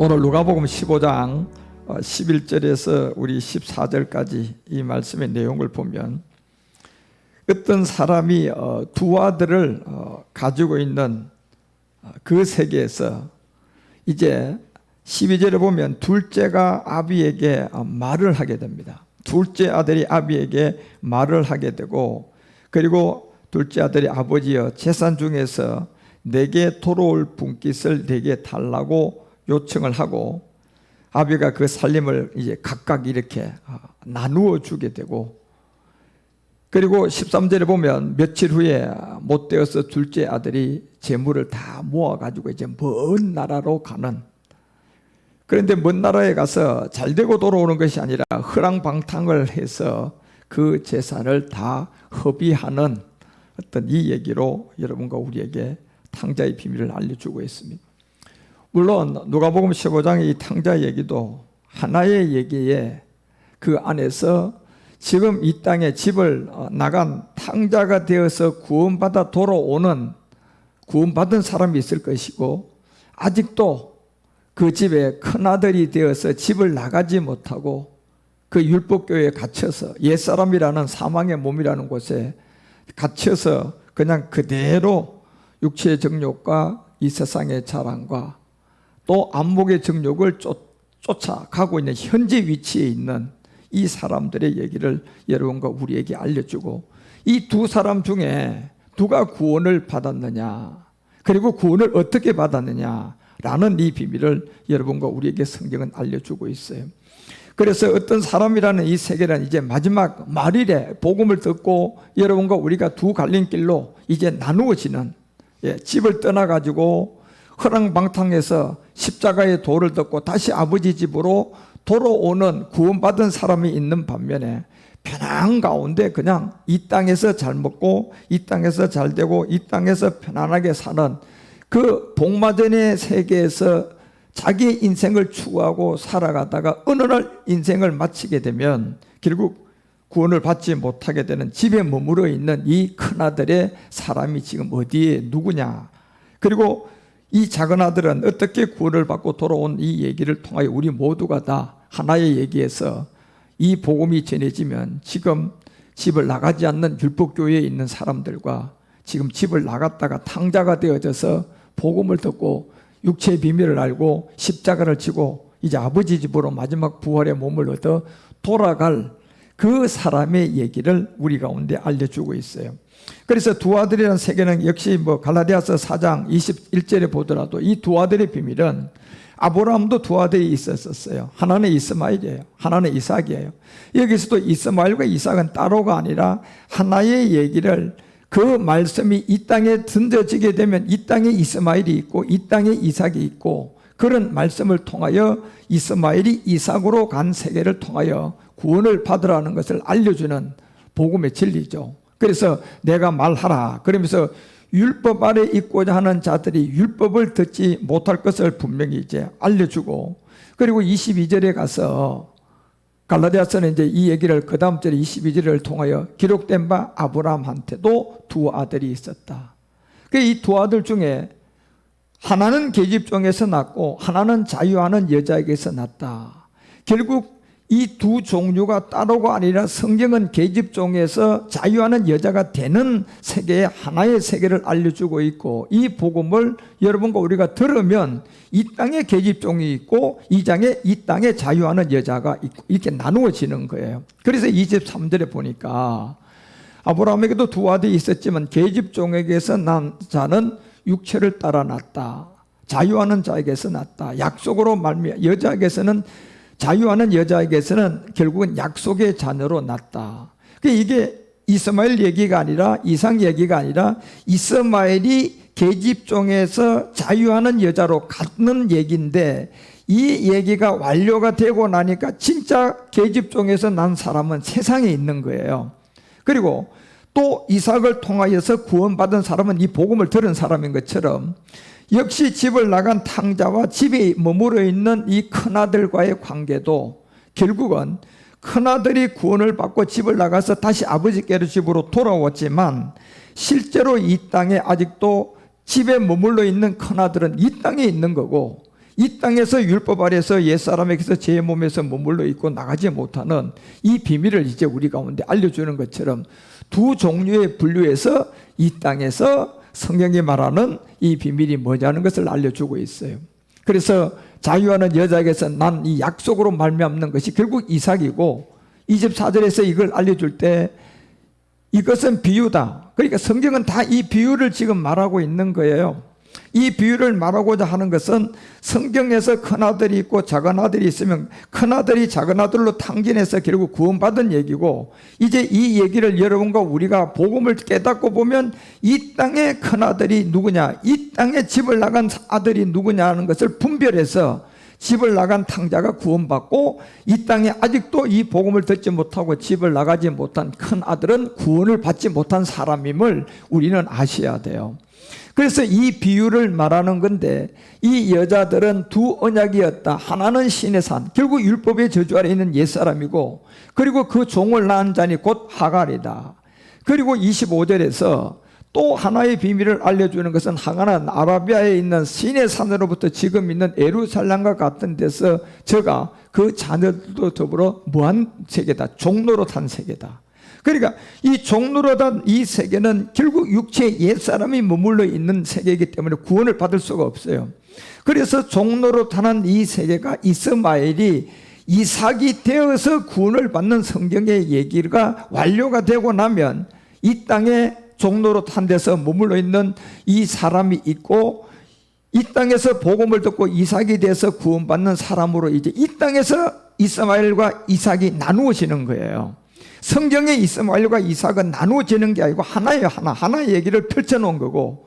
오늘 누가복음 15장 11절에서 우리 14절까지 이 말씀의 내용을 보면 어떤 사람이 두 아들을 가지고 있는 그 세계에서 이제 12절에 보면 둘째가 아비에게 말을 하게 됩니다. 둘째 아들이 아비에게 말을 하게 되고, 그리고 둘째 아들이 아버지여 재산 중에서 내게 돌아올 분깃을 내게 달라고 요청을 하고, 아비가 그 살림을 이제 각각 이렇게 나누어 주게 되고, 그리고 13절에 보면 며칠 후에 못되어서 둘째 아들이 재물을 다 모아가지고 이제 먼 나라로 가는, 그런데 먼 나라에 가서 잘 되고 돌아오는 것이 아니라 허랑방탕을 해서 그 재산을 다 허비하는 어떤 이 얘기로 여러분과 우리에게 탕자의 비밀을 알려주고 있습니다. 물론 누가복음 15장의 이 탕자 얘기도 하나의 얘기에 그 안에서 지금 이 땅에 집을 나간 탕자가 되어서 구원받아 돌아오는 구원받은 사람이 있을 것이고, 아직도 그 집에 큰아들이 되어서 집을 나가지 못하고 그 율법교회에 갇혀서 옛사람이라는 사망의 몸이라는 곳에 갇혀서 그냥 그대로 육체의 정욕과 이 세상의 자랑과 또 안목의 정욕을 쫓아가고 있는 현재 위치에 있는 이 사람들의 얘기를 여러분과 우리에게 알려주고, 이 두 사람 중에 누가 구원을 받았느냐, 그리고 구원을 어떻게 받았느냐 라는 이 비밀을 여러분과 우리에게 성경은 알려주고 있어요. 그래서 어떤 사람이라는 이 세계는 이제 마지막 말일에 복음을 듣고 여러분과 우리가 두 갈림길로 이제 나누어지는, 집을 떠나가지고 허랑방탕해서 십자가의 도를 듣고 다시 아버지 집으로 돌아오는 구원받은 사람이 있는 반면에, 편안 가운데 그냥 이 땅에서 잘 먹고 이 땅에서 잘 되고 이 땅에서 편안하게 사는 그 복마전의 세계에서 자기 인생을 추구하고 살아가다가 어느 날 인생을 마치게 되면 결국 구원을 받지 못하게 되는, 집에 머물러 있는 이 큰아들의 사람이 지금 어디에 누구냐, 그리고 이 작은 아들은 어떻게 구원을 받고 돌아온 이 얘기를 통하여 우리 모두가 다 하나의 얘기에서 이 복음이 전해지면 지금 집을 나가지 않는 율법교회에 있는 사람들과 지금 집을 나갔다가 탕자가 되어져서 복음을 듣고 육체의 비밀을 알고 십자가를 지고 이제 아버지 집으로 마지막 부활의 몸을 얻어 돌아갈 그 사람의 얘기를 우리 가운데 알려주고 있어요. 그래서 두 아들이라는 세계는 역시 갈라디아서 4장 21절에 보더라도 이 두 아들의 비밀은, 아브라함도 두 아들이 있었어요. 하나는 이스마엘이에요, 하나는 이삭이에요. 여기서도 이스마엘과 이삭은 따로가 아니라 하나의 얘기를, 그 말씀이 이 땅에 던져지게 되면 이 땅에 이스마엘이 있고 이 땅에 이삭이 있고, 그런 말씀을 통하여 이스마엘이 이삭으로 간 세계를 통하여 구원을 받으라는 것을 알려주는 복음의 진리죠. 그래서 내가 말하라 그러면서 율법 아래 있고자 하는 자들이 율법을 듣지 못할 것을 분명히 이제 알려주고, 그리고 22절에 가서 갈라디아서는 이제 이 얘기를 그 다음 절에 22절을 통하여 기록된 바 아브라함한테도 두 아들이 있었다. 이 두 아들 중에 하나는 계집종에서 났고 하나는 자유하는 여자에게서 났다. 결국 이 두 종류가 따로가 아니라 성경은 계집종에서 자유하는 여자가 되는 세계의 하나의 세계를 알려주고 있고, 이 복음을 여러분과 우리가 들으면 이 땅에 계집종이 있고 이 땅에 자유하는 여자가 있고 이렇게 나누어지는 거예요. 그래서 23절에 보니까 아브라함에게도 두 아들이 있었지만 계집종에게서 난 자는 육체를 따라 났다. 자유하는 자에게서 났다. 약속으로 말미암아 여자에게서는, 자유하는 여자에게서는 결국은 약속의 자녀로 났다. 이게 이스마엘 얘기가 아니라, 이삭 얘기가 아니라 이스마엘이 계집종에서 자유하는 여자로 갖는 얘기인데, 이 얘기가 완료가 되고 나니까 진짜 계집종에서 난 사람은 세상에 있는 거예요. 그리고 또 이삭을 통하여서 구원받은 사람은 이 복음을 들은 사람인 것처럼, 역시 집을 나간 탕자와 집에 머물러 있는 이 큰아들과의 관계도 결국은 큰아들이 구원을 받고 집을 나가서 다시 아버지께로 집으로 돌아왔지만, 실제로 이 땅에 아직도 집에 머물러 있는 큰아들은 이 땅에 있는 거고, 이 땅에서 율법 아래에서 옛사람에게서 제 몸에서 머물러 있고 나가지 못하는 이 비밀을 이제 우리 가운데 알려주는 것처럼 두 종류의 분류에서 이 땅에서 성경이 말하는 이 비밀이 뭐냐는 것을 알려주고 있어요. 그래서 자유하는 여자에게서 난 이 약속으로 말미암는 것이 결국 이삭이고 24절에서 이걸 알려줄 때 이것은 비유다. 그러니까 성경은 다 이 비유를 지금 말하고 있는 거예요. 이 비유를 말하고자 하는 것은 성경에서 큰아들이 있고 작은아들이 있으면 큰아들이 작은아들로 탕진해서 결국 구원받은 얘기고, 이제 이 얘기를 여러분과 우리가 복음을 깨닫고 보면 이 땅의 큰아들이 누구냐, 이 땅에 집을 나간 아들이 누구냐 하는 것을 분별해서 집을 나간 탕자가 구원받고, 이 땅에 아직도 이 복음을 듣지 못하고 집을 나가지 못한 큰아들은 구원을 받지 못한 사람임을 우리는 아셔야 돼요. 그래서 이 비유를 말하는 건데, 이 여자들은 두 언약이었다. 하나는 신의 산, 결국 율법의 저주 아래 있는 옛사람이고, 그리고 그 종을 낳은 자니 곧 하갈이다. 그리고 25절에서 또 하나의 비밀을 알려주는 것은 하나는 아라비아에 있는 신의 산으로부터 지금 있는 예루살렘과 같은 데서 저가 그 자녀들도 더불어 무한 세계다. 종로로 탄 세계다. 그러니까 이 종로로 탄 이 세계는 결국 육체의 옛사람이 머물러 있는 세계이기 때문에 구원을 받을 수가 없어요. 그래서 종로로 타는 이 세계가 이스마엘이 이삭이 되어서 구원을 받는 성경의 얘기가 완료가 되고 나면 이 땅에 종로로 탄 데서 머물러 있는 이 사람이 있고, 이 땅에서 복음을 듣고 이삭이 돼서 구원받는 사람으로 이제 이 땅에서 이스마엘과 이삭이 나누어지는 거예요. 성경의 이스마엘과 이삭은 나누어지는 게 아니고 하나예요. 하나의 얘기를 펼쳐놓은 거고,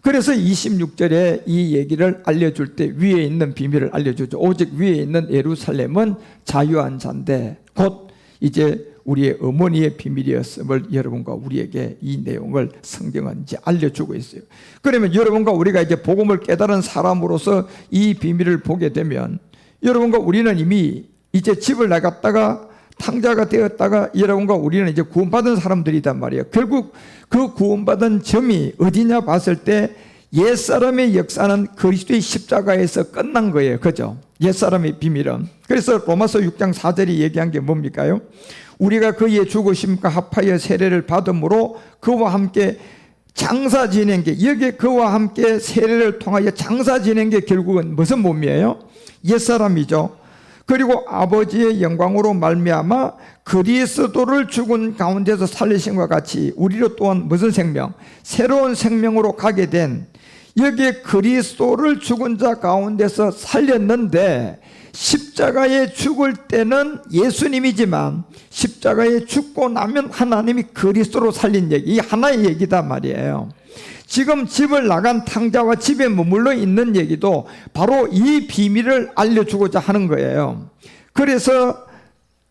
그래서 26절에 이 얘기를 알려줄 때 위에 있는 비밀을 알려주죠. 오직 위에 있는 예루살렘은 자유한 자인데 곧 이제 우리의 어머니의 비밀이었음을 여러분과 우리에게 이 내용을 성경은 이제 알려주고 있어요. 그러면 여러분과 우리가 이제 복음을 깨달은 사람으로서 이 비밀을 보게 되면 여러분과 우리는 이미 이제 집을 나갔다가 탕자가 되었다가 여러분과 우리는 이제 구원받은 사람들이단 말이에요. 결국 그 구원받은 점이 어디냐 봤을 때 옛사람의 역사는 그리스도의 십자가에서 끝난 거예요. 그죠? 옛사람의 비밀은. 그래서 로마서 6장 4절이 얘기한 게 뭡니까요? 우리가 그의 죽으심과 합하여 세례를 받음으로 그와 함께 장사 지낸 게, 여기에 그와 함께 세례를 통하여 장사 지낸 게 결국은 무슨 몸이에요? 옛사람이죠. 그리고 아버지의 영광으로 말미암아 그리스도를 죽은 가운데서 살리심과 같이 우리로 또한 무슨 생명? 새로운 생명으로 가게 된, 여기에 그리스도를 죽은 자 가운데서 살렸는데, 십자가에 죽을 때는 예수님이지만 십자가에 죽고 나면 하나님이 그리스도로 살린 얘기, 이 하나의 얘기다 말이에요. 지금 집을 나간 탕자와 집에 머물러 있는 얘기도 바로 이 비밀을 알려주고자 하는 거예요. 그래서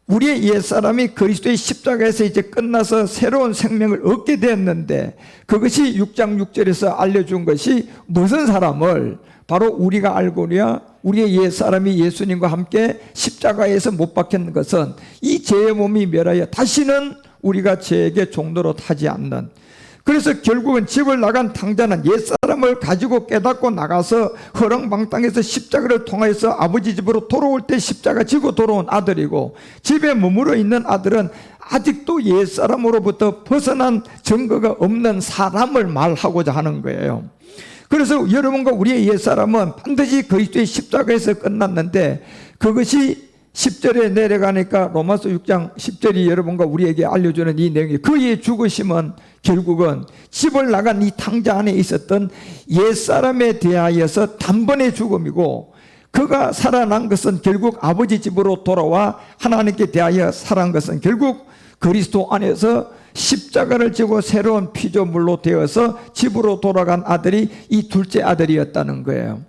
우리의 옛사람이 그리스도의 십자가에서 이제 끝나서 새로운 생명을 얻게 되었는데, 그것이 6장 6절에서 알려준 것이 무슨 사람을, 바로 우리가 알고야 우리의 옛사람이 예수님과 함께 십자가에서 못 박힌 것은 이 죄의 몸이 멸하여 다시는 우리가 죄에게 종로로 타지 않는, 그래서 결국은 집을 나간 탕자는 옛사람을 가지고 깨닫고 나가서 허랑방땅에서 십자가를 통하여서 아버지 집으로 돌아올 때 십자가 지고 돌아온 아들이고, 집에 머물러 있는 아들은 아직도 옛사람으로부터 벗어난 증거가 없는 사람을 말하고자 하는 거예요. 그래서 여러분과 우리의 옛사람은 반드시 그리스도의 십자가에서 끝났는데, 그것이 10절에 내려가니까 로마서 6장 10절이 여러분과 우리에게 알려주는 이 내용이, 그의 죽으심은 결국은 집을 나간 이 탕자 안에 있었던 옛사람에 대하여서 단번의 죽음이고, 그가 살아난 것은 결국 아버지 집으로 돌아와 하나님께 대하여 살아난 것은 결국 그리스도 안에서 십자가를 지고 새로운 피조물로 되어서 집으로 돌아간 아들이 이 둘째 아들이었다는 거예요.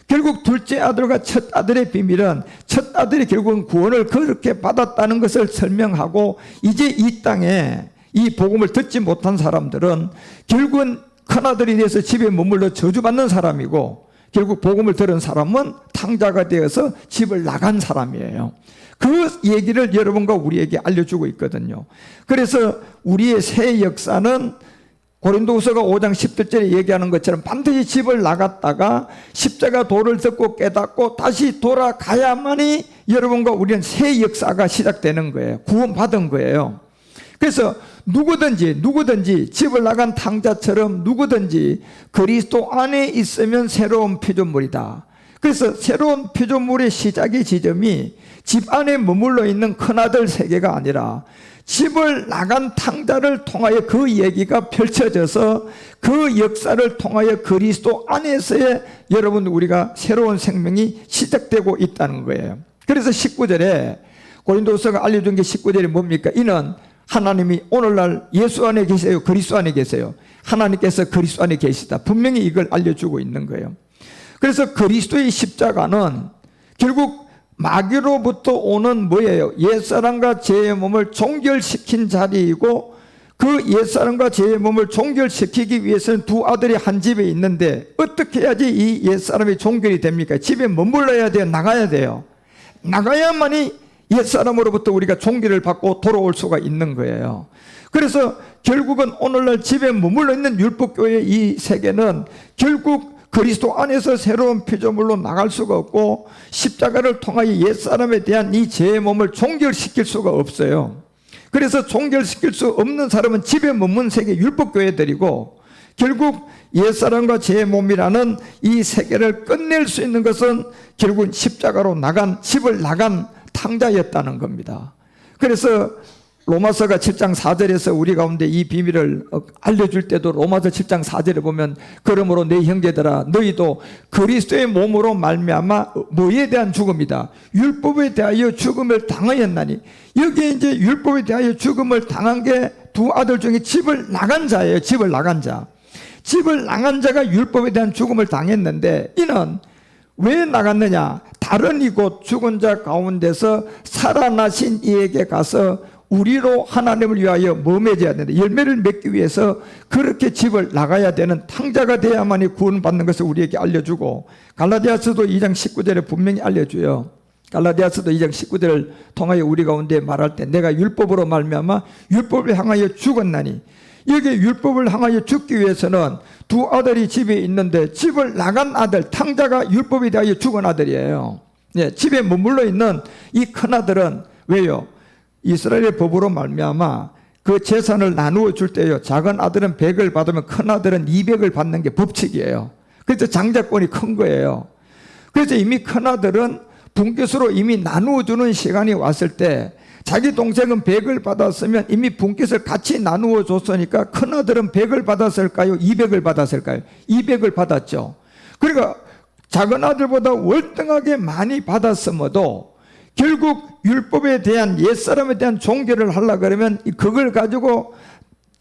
결국 둘째 아들과 첫 아들의 비밀은, 첫 아들이 결국은 구원을 그렇게 받았다는 것을 설명하고, 이제 이 땅에 이 복음을 듣지 못한 사람들은 결국은 큰아들이 돼서 집에 머물러 저주받는 사람이고, 결국 복음을 들은 사람은 탕자가 되어서 집을 나간 사람이에요. 그 얘기를 여러분과 우리에게 알려주고 있거든요. 그래서 우리의 새 역사는 고린도후서가 5장 10절에 얘기하는 것처럼 반드시 집을 나갔다가 십자가 도를 듣고 깨닫고 다시 돌아가야만이 여러분과 우리는 새 역사가 시작되는 거예요. 구원받은 거예요. 그래서 누구든지 집을 나간 탕자처럼 누구든지 그리스도 안에 있으면 새로운 피조물이다. 그래서 새로운 피조물의 시작의 지점이 집 안에 머물러 있는 큰아들 세계가 아니라 집을 나간 탕자를 통하여 그 얘기가 펼쳐져서 그 역사를 통하여 그리스도 안에서의 여러분 우리가 새로운 생명이 시작되고 있다는 거예요. 그래서 19절에 고린도서가 알려준 게 19절이 뭡니까? 이는 하나님이 오늘날 예수 안에 계세요? 그리스도 안에 계세요? 하나님께서 그리스도 안에 계시다. 분명히 이걸 알려주고 있는 거예요. 그래서 그리스도의 십자가는 결국 마귀로부터 오는 뭐예요? 옛사람과 죄의 몸을 종결시킨 자리이고 그 옛사람과 죄의 몸을 종결시키기 위해서는 두 아들이 한 집에 있는데 어떻게 해야지 이 옛사람이 종결이 됩니까? 집에 머물러야 돼요? 나가야 돼요? 나가야만이 옛사람으로부터 우리가 종결을 받고 돌아올 수가 있는 거예요. 그래서 결국은 오늘날 집에 머물러 있는 율법교회의 이 세계는 결국 그리스도 안에서 새로운 피조물로 나갈 수가 없고 십자가를 통하여 옛사람에 대한 이 죄의 몸을 종결시킬 수가 없어요. 그래서 종결시킬 수 없는 사람은 집에 머문 세계 율법교회들이고 결국 옛사람과 죄의 몸이라는 이 세계를 끝낼 수 있는 것은 결국 십자가로 나간 집을 나간 탕자였다는 겁니다. 그래서 로마서가 7장 4절에서 우리 가운데 이 비밀을 알려줄 때도 로마서 7장 4절에 보면 그러므로 내 형제들아 너희도 그리스도의 몸으로 말미암아 뭐에 대한 죽음이다. 율법에 대하여 죽음을 당하였나니 여기에 이제 율법에 대하여 죽음을 당한 게 두 아들 중에 집을 나간 자예요. 집을 나간 자. 집을 나간 자가 율법에 대한 죽음을 당했는데 이는 왜 나갔느냐? 다른 이곳 죽은 자 가운데서 살아나신 이에게 가서 우리로 하나님을 위하여 뭐 맺어야 된다. 열매를 맺기 위해서 그렇게 집을 나가야 되는 탕자가 돼야만이 구원받는 것을 우리에게 알려주고 갈라디아서도 2장 19절에 분명히 알려줘요. 갈라디아서도 2장 19절을 통하여 우리 가운데 말할 때 내가 율법으로 말미암아 율법을 향하여 죽었나니 여기 율법을 향하여 죽기 위해서는 두 아들이 집에 있는데 집을 나간 아들 탕자가 율법에 대하여 죽은 아들이에요. 네, 집에 머물러 있는 이 큰아들은 왜요? 이스라엘의 법으로 말미암아 그 재산을 나누어 줄 때요 작은 아들은 100을 받으면 큰 아들은 200을 받는 게 법칙이에요. 그래서 장자권이 큰 거예요. 그래서 이미 큰 아들은 분깃으로 이미 나누어 주는 시간이 왔을 때 자기 동생은 100을 받았으면 이미 분깃을 같이 나누어 줬으니까 큰 아들은 100을 받았을까요? 200을 받았을까요? 200을 받았죠. 그러니까 작은 아들보다 월등하게 많이 받았음에도 결국 율법에 대한 옛사람에 대한 종결을 하려고 그러면 그걸 가지고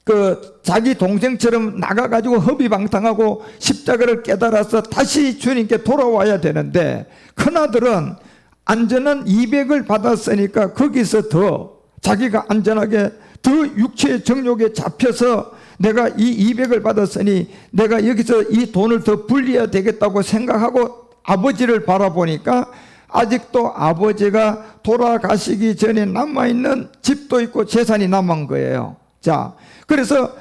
그 자기 동생처럼 나가가지고 허비방탕하고 십자가를 깨달아서 다시 주님께 돌아와야 되는데 큰아들은 안전한 200을 받았으니까 거기서 더 자기가 안전하게 더 육체의 정욕에 잡혀서 내가 이 200을 받았으니 내가 여기서 이 돈을 더 불려야 되겠다고 생각하고 아버지를 바라보니까 아직도 아버지가 돌아가시기 전에 남아있는 집도 있고 재산이 남은 거예요. 자, 그래서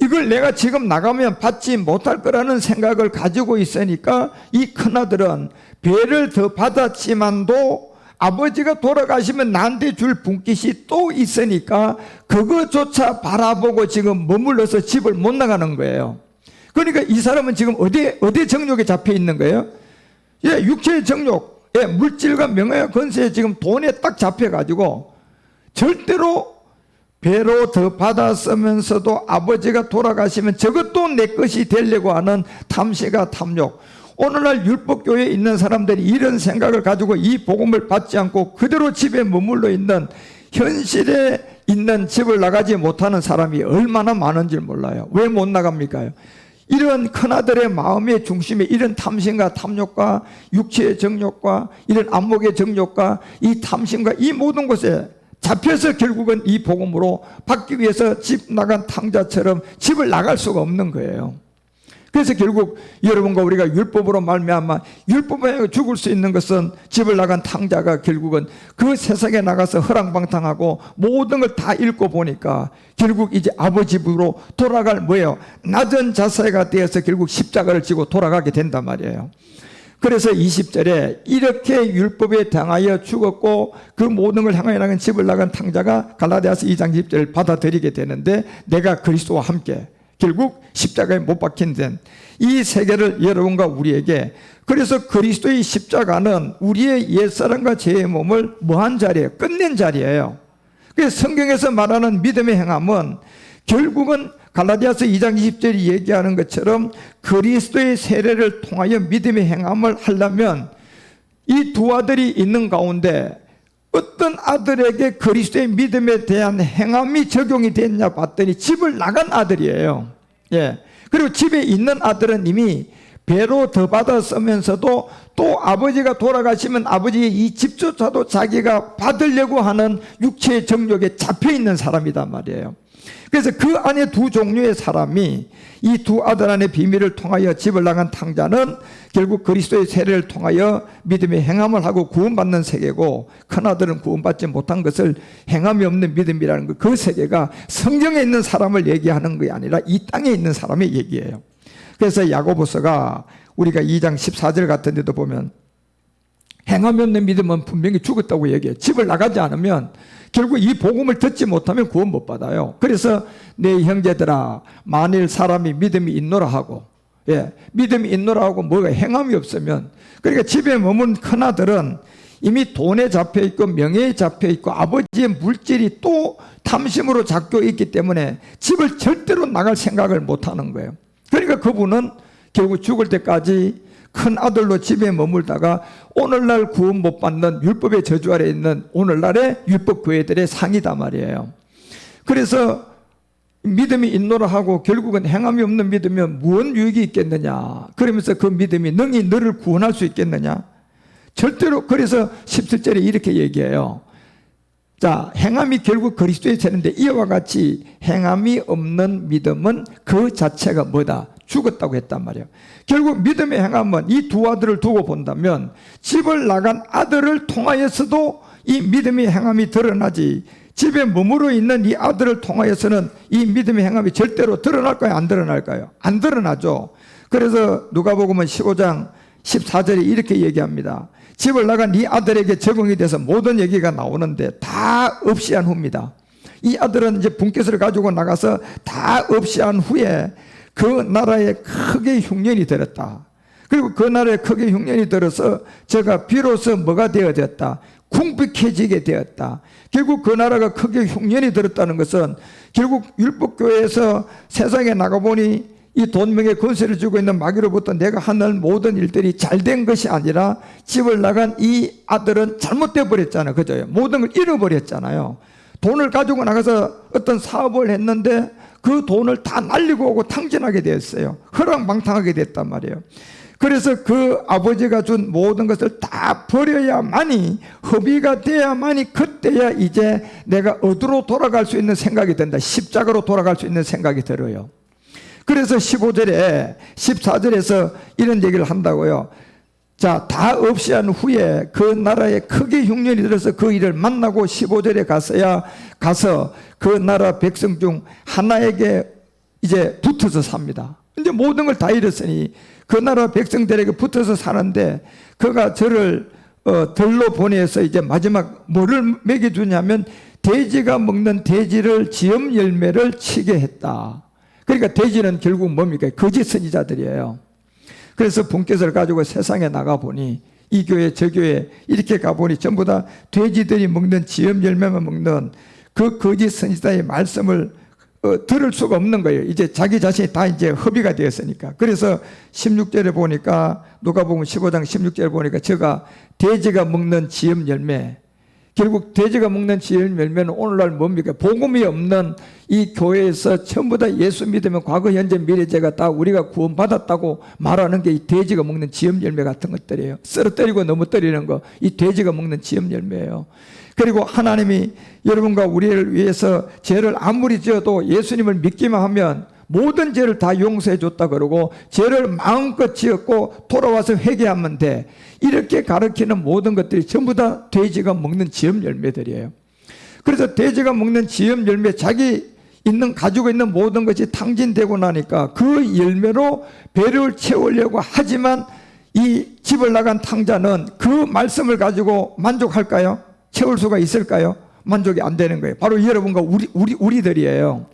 이걸 내가 지금 나가면 받지 못할 거라는 생각을 가지고 있으니까 이 큰아들은 배를 더 받았지만도 아버지가 돌아가시면 나한테 줄 분깃이 또 있으니까 그거조차 바라보고 지금 머물러서 집을 못 나가는 거예요. 그러니까 이 사람은 지금 어디 정욕에 잡혀 있는 거예요? 예, 육체의 정욕. 예, 물질과 명예와 권세에 지금 돈에 딱 잡혀가지고 절대로 배로 더 받았으면서도 아버지가 돌아가시면 저것도 내 것이 되려고 하는 탐시가 탐욕. 오늘날 율법교회에 있는 사람들이 이런 생각을 가지고 이 복음을 받지 않고 그대로 집에 머물러 있는 현실에 있는 집을 나가지 못하는 사람이 얼마나 많은지 몰라요. 왜 못 나갑니까? 이런 큰아들의 마음의 중심에 이런 탐심과 탐욕과 육체의 정욕과 이런 안목의 정욕과 이 탐심과 이 모든 것에 잡혀서 결국은 이 복음으로 받기 위해서 집 나간 탕자처럼 집을 나갈 수가 없는 거예요. 그래서 결국 여러분과 우리가 율법으로 말미암아 율법에 죽을 수 있는 것은 집을 나간 탕자가 결국은 그 세상에 나가서 허랑방탕하고 모든 걸 다 잃고 보니까 결국 이제 아버지 집으로 돌아갈 뭐예요? 낮은 자세가 되어서 결국 십자가를 지고 돌아가게 된단 말이에요. 그래서 20절에 이렇게 율법에 당하여 죽었고 그 모든 걸 향하여 나간 집을 나간 탕자가 갈라디아서 2장 10절을 받아들이게 되는데 내가 그리스도와 함께 결국 십자가에 못 박힌 된 이 세계를 여러분과 우리에게, 그래서 그리스도의 십자가는 우리의 옛사람과 죄의 몸을 뭐한 자리예요? 끝낸 자리예요. 그래서 성경에서 말하는 믿음의 행함은 결국은 갈라디아서 2장 20절이 얘기하는 것처럼 그리스도의 세례를 통하여 믿음의 행함을 하려면 이 두 아들이 있는 가운데 어떤 아들에게 그리스도의 믿음에 대한 행함이 적용이 됐냐 봤더니 집을 나간 아들이에요. 예. 그리고 집에 있는 아들은 이미 배로 더 받아 쓰면서도 또 아버지가 돌아가시면 아버지의 이 집조차도 자기가 받으려고 하는 육체의 정욕에 잡혀 있는 사람이란 말이에요. 그래서 그 안에 두 종류의 사람이 이 두 아들 안의 비밀을 통하여 집을 나간 탕자는 결국 그리스도의 세례를 통하여 믿음의 행함을 하고 구원받는 세계고, 큰아들은 구원받지 못한 것을 행함이 없는 믿음이라는 것, 그 세계가 성경에 있는 사람을 얘기하는 것이 아니라 이 땅에 있는 사람의 얘기예요. 그래서 야고보서가 우리가 2장 14절 같은 데도 보면 행함이 없는 믿음은 분명히 죽었다고 얘기해요. 집을 나가지 않으면 결국 이 복음을 듣지 못하면 구원 못 받아요. 그래서 내 형제들아, 만일 사람이 믿음이 있노라 하고, 믿음이 있노라 하고 뭐가 행함이 없으면, 그러니까 집에 머문 큰아들은 이미 돈에 잡혀 있고 명예에 잡혀 있고 아버지의 물질이 또 탐심으로 잡혀 있기 때문에 집을 절대로 나갈 생각을 못 하는 거예요. 그러니까 그분은 결국 죽을 때까지 큰 아들로 집에 머물다가 오늘날 구원 못 받는 율법의 저주 아래 있는 오늘날의 율법 교회들의 상이다 말이에요. 그래서 믿음이 있노라 하고 결국은 행함이 없는 믿으면 무슨 유익이 있겠느냐, 그러면서 그 믿음이 능히 너를 구원할 수 있겠느냐, 절대로. 그래서 17절에 이렇게 얘기해요. 자, 행함이 결국 그리스도의 세례인데 이와 같이 행함이 없는 믿음은 그 자체가 뭐다? 죽었다고 했단 말이에요. 결국 믿음의 행함은 이 두 아들을 두고 본다면 집을 나간 아들을 통하여서도 이 믿음의 행함이 드러나지, 집에 머무르 있는 이 아들을 통하여서는 이 믿음의 행함이 절대로 드러날까요? 안 드러날까요? 안 드러나죠. 그래서 누가복음 15장 14절에 이렇게 얘기합니다. 집을 나간 이 아들에게 적응이 돼서 모든 얘기가 나오는데 다 없이 한 후입니다. 이 아들은 이제 분깃을 가지고 나가서 다 없이 한 후에 그 나라에 크게 흉년이 들었다. 그리고 그 나라에 크게 흉년이 들어서 제가 비로소 뭐가 되어졌다? 궁핍해지게 되었다. 결국 그 나라가 크게 흉년이 들었다는 것은 결국 율법교회에서 세상에 나가보니 이 돈명의 권세를 주고 있는 마귀로부터 내가 하는 모든 일들이 잘된 것이 아니라 집을 나간 이 아들은 잘못되어 버렸잖아요. 그죠? 모든 걸 잃어버렸잖아요. 돈을 가지고 나가서 어떤 사업을 했는데 그 돈을 다 날리고 오고 탕진하게 되었어요. 허랑방탕하게 됐단 말이에요. 그래서 그 아버지가 준 모든 것을 다 버려야만이, 허비가 돼야만이 그때야 이제 내가 어디로 돌아갈 수 있는 생각이 든다. 십자가로 돌아갈 수 있는 생각이 들어요. 그래서 15절에 14절에서 이런 얘기를 한다고요. 자, 다 없이 한 후에 그 나라에 크게 흉년이 들어서 그 일을 만나고 15절에 가서 그 나라 백성 중 하나에게 이제 붙어서 삽니다. 이제 모든 걸 다 잃었으니 그 나라 백성들에게 붙어서 사는데 그가 저를 들로 보내서 이제 마지막 뭐를 먹여주냐면 돼지가 먹는 돼지를 지엄 열매를 치게 했다. 그러니까 돼지는 결국 뭡니까? 거짓 선지자들이에요. 그래서 분깃을 가지고 세상에 나가보니 이 교회 저 교회 이렇게 가보니 전부 다 돼지들이 먹는 지엄 열매만 먹는 그 거짓 선지자의 말씀을 들을 수가 없는 거예요. 이제 자기 자신이 다 이제 허비가 되었으니까. 그래서 16절에 보니까 누가복음 15장 16절에 보니까 제가 돼지가 먹는 지엄 열매, 결국 돼지가 먹는 지엄 열매는 오늘날 뭡니까? 복음이 없는 이 교회에서 전부 다 예수 믿으면 과거 현재 미래제가 다 우리가 구원받았다고 말하는 게 이 돼지가 먹는 지엄 열매 같은 것들이에요. 쓰러뜨리고 넘어뜨리는 거, 이 돼지가 먹는 지엄 열매예요. 그리고 하나님이 여러분과 우리를 위해서 죄를 아무리 지어도 예수님을 믿기만 하면 모든 죄를 다 용서해 줬다 그러고 죄를 마음껏 지었고 돌아와서 회개하면 돼. 이렇게 가르치는 모든 것들이 전부 다 돼지가 먹는 지엽 열매들이에요. 그래서 돼지가 먹는 지엽 열매, 자기 가지고 있는 모든 것이 탕진되고 나니까 그 열매로 배를 채우려고 하지만 이 집을 나간 탕자는 그 말씀을 가지고 만족할까요? 채울 수가 있을까요? 만족이 안 되는 거예요. 바로 여러분과 우리들이에요.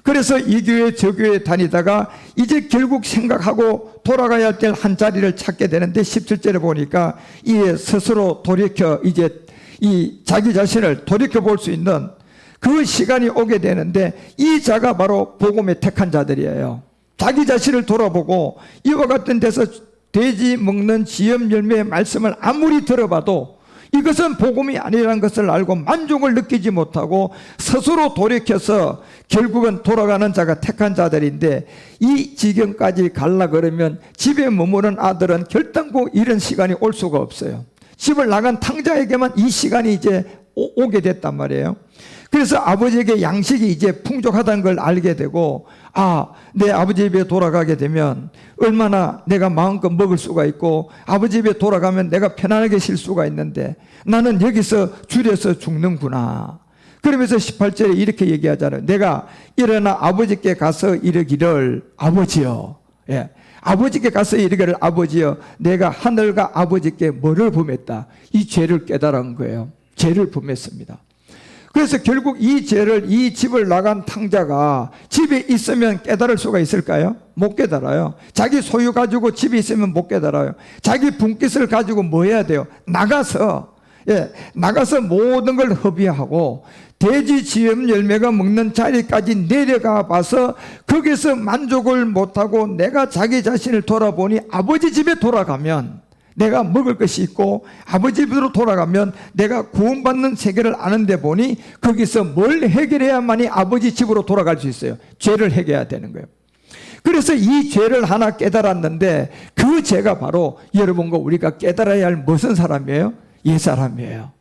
그래서 이 교회 저 교회 다니다가 이제 결국 생각하고 돌아가야 할 때 한 자리를 찾게 되는데 17절에 보니까 이에 스스로 돌이켜 이제 이 자기 자신을 돌이켜 볼 수 있는 그 시간이 오게 되는데 이 자가 바로 복음에 택한 자들이에요. 자기 자신을 돌아보고 이와 같은 데서 돼지 먹는 지엽 열매의 말씀을 아무리 들어봐도 이것은 복음이 아니라는 것을 알고 만족을 느끼지 못하고 스스로 돌이켜서 결국은 돌아가는 자가 택한 자들인데 이 지경까지 갈라 그러면 집에 머무는 아들은 결단코 이런 시간이 올 수가 없어요. 집을 나간 탕자에게만 이 시간이 이제 오게 됐단 말이에요. 그래서 아버지에게 양식이 이제 풍족하다는 걸 알게 되고, 내 아버지 집에 돌아가게 되면 얼마나 내가 마음껏 먹을 수가 있고 아버지 집에 돌아가면 내가 편안하게 쉴 수가 있는데 나는 여기서 줄여서 죽는구나. 그러면서 18절에 이렇게 얘기하잖아요. 내가 일어나 아버지께 가서 이르기를 아버지여, 아버지께 가서 이르기를 아버지여, 내가 하늘과 아버지께 뭐를 범했다? 이 죄를 깨달은 거예요. 죄를 범했습니다. 그래서 결국 이 죄를, 이 집을 나간 탕자가 집에 있으면 깨달을 수가 있을까요? 못 깨달아요. 자기 소유 가지고 집에 있으면 못 깨달아요. 자기 분깃을 가지고 뭐 해야 돼요? 나가서 모든 걸 허비하고 돼지 지엽 열매가 먹는 자리까지 내려가 봐서 거기서 만족을 못하고 내가 자기 자신을 돌아보니 아버지 집에 돌아가면 내가 먹을 것이 있고 아버지 집으로 돌아가면 내가 구원받는 세계를 아는데 보니 거기서 뭘 해결해야만이 아버지 집으로 돌아갈 수 있어요. 죄를 해결해야 되는 거예요. 그래서 이 죄를 하나 깨달았는데 그 죄가 바로 여러분과 우리가 깨달아야 할 무슨 사람이에요? 옛사람이에요.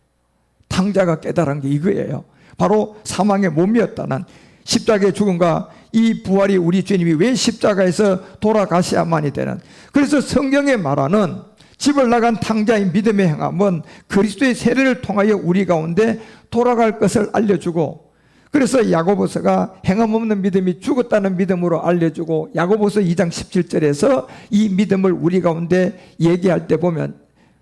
탕자가 깨달은 게 이거예요. 바로 사망의 몸이었다는, 십자가의 죽음과 이 부활이 우리 주님이 왜 십자가에서 돌아가셔야만이 되는. 그래서 성경에 말하는 집을 나간 탕자의 믿음의 행함은 그리스도의 세례를 통하여 우리 가운데 돌아갈 것을 알려주고, 그래서 야고보서가 행함 없는 믿음이 죽었다는 믿음으로 알려주고, 야고보서 2장 17절에서 이 믿음을 우리 가운데 얘기할 때 보면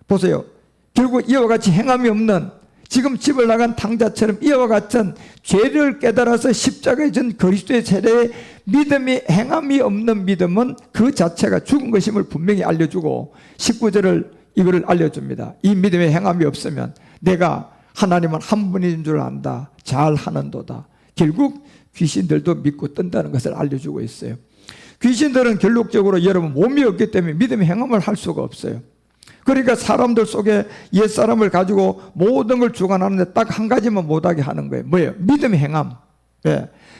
보세요. 결국 이와 같이 행함이 없는, 지금 집을 나간 탕자처럼 이와 같은 죄를 깨달아서 십자가에 진 그리스도의 세례의 믿음이 행함이 없는 믿음은 그 자체가 죽은 것임을 분명히 알려주고 19절을 이거를 알려줍니다. 이 믿음에 행함이 없으면 내가 하나님은 한 분인 줄 안다. 잘 하는도다. 결국 귀신들도 믿고 뜬다는 것을 알려주고 있어요. 귀신들은 결론적으로 여러분 몸이 없기 때문에 믿음의 행함을 할 수가 없어요. 그러니까 사람들 속에 옛사람을 가지고 모든 걸 주관하는데 딱 한 가지만 못하게 하는 거예요. 뭐예요? 믿음의 행함.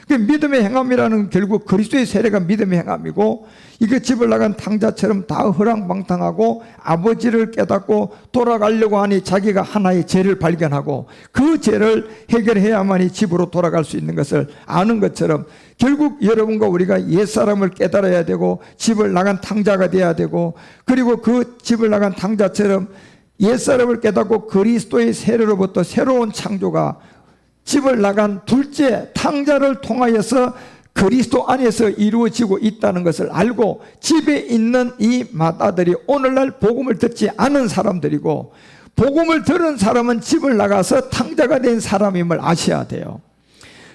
그 믿음의 행함이라는, 결국 그리스도의 세례가 믿음의 행함이고, 이거 집을 나간 탕자처럼 다 허랑방탕하고 아버지를 깨닫고 돌아가려고 하니 자기가 하나의 죄를 발견하고 그 죄를 해결해야만이 집으로 돌아갈 수 있는 것을 아는 것처럼, 결국 여러분과 우리가 옛사람을 깨달아야 되고 집을 나간 탕자가 돼야 되고, 그리고 그 집을 나간 탕자처럼 옛사람을 깨닫고 그리스도의 세례로부터 새로운 창조가 집을 나간 둘째 탕자를 통하여서 그리스도 안에서 이루어지고 있다는 것을 알고, 집에 있는 이 맏아들이 오늘날 복음을 듣지 않은 사람들이고, 복음을 들은 사람은 집을 나가서 탕자가 된 사람임을 아셔야 돼요.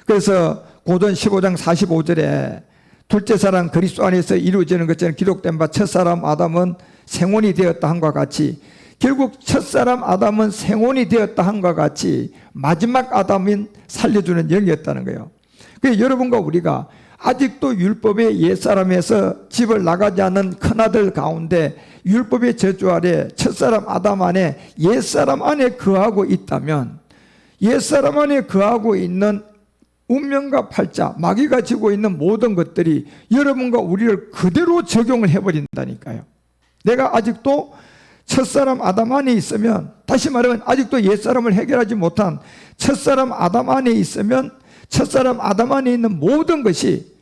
그래서 고전 15장 45절에 둘째 사람 그리스도 안에서 이루어지는 것처럼 기록된 바 첫사람 아담은 생혼이 되었다 함과 같이, 결국 첫사람 아담은 생혼이 되었다 함과 같이 마지막 아담은 살려주는 영이었다는 거예요. 그래서 여러분과 우리가 아직도 율법의 옛사람에서 집을 나가지 않는 큰아들 가운데 율법의 저주 아래 첫사람 아담 안에 옛사람 안에 거하고 있다면, 옛사람 안에 거하고 있는 운명과 팔자, 마귀가 지고 있는 모든 것들이 여러분과 우리를 그대로 적용을 해버린다니까요. 내가 아직도 첫사람 아담 안에 있으면, 다시 말하면 아직도 옛사람을 해결하지 못한 첫사람 아담 안에 있으면 첫사람 아담 안에 있는 모든 것이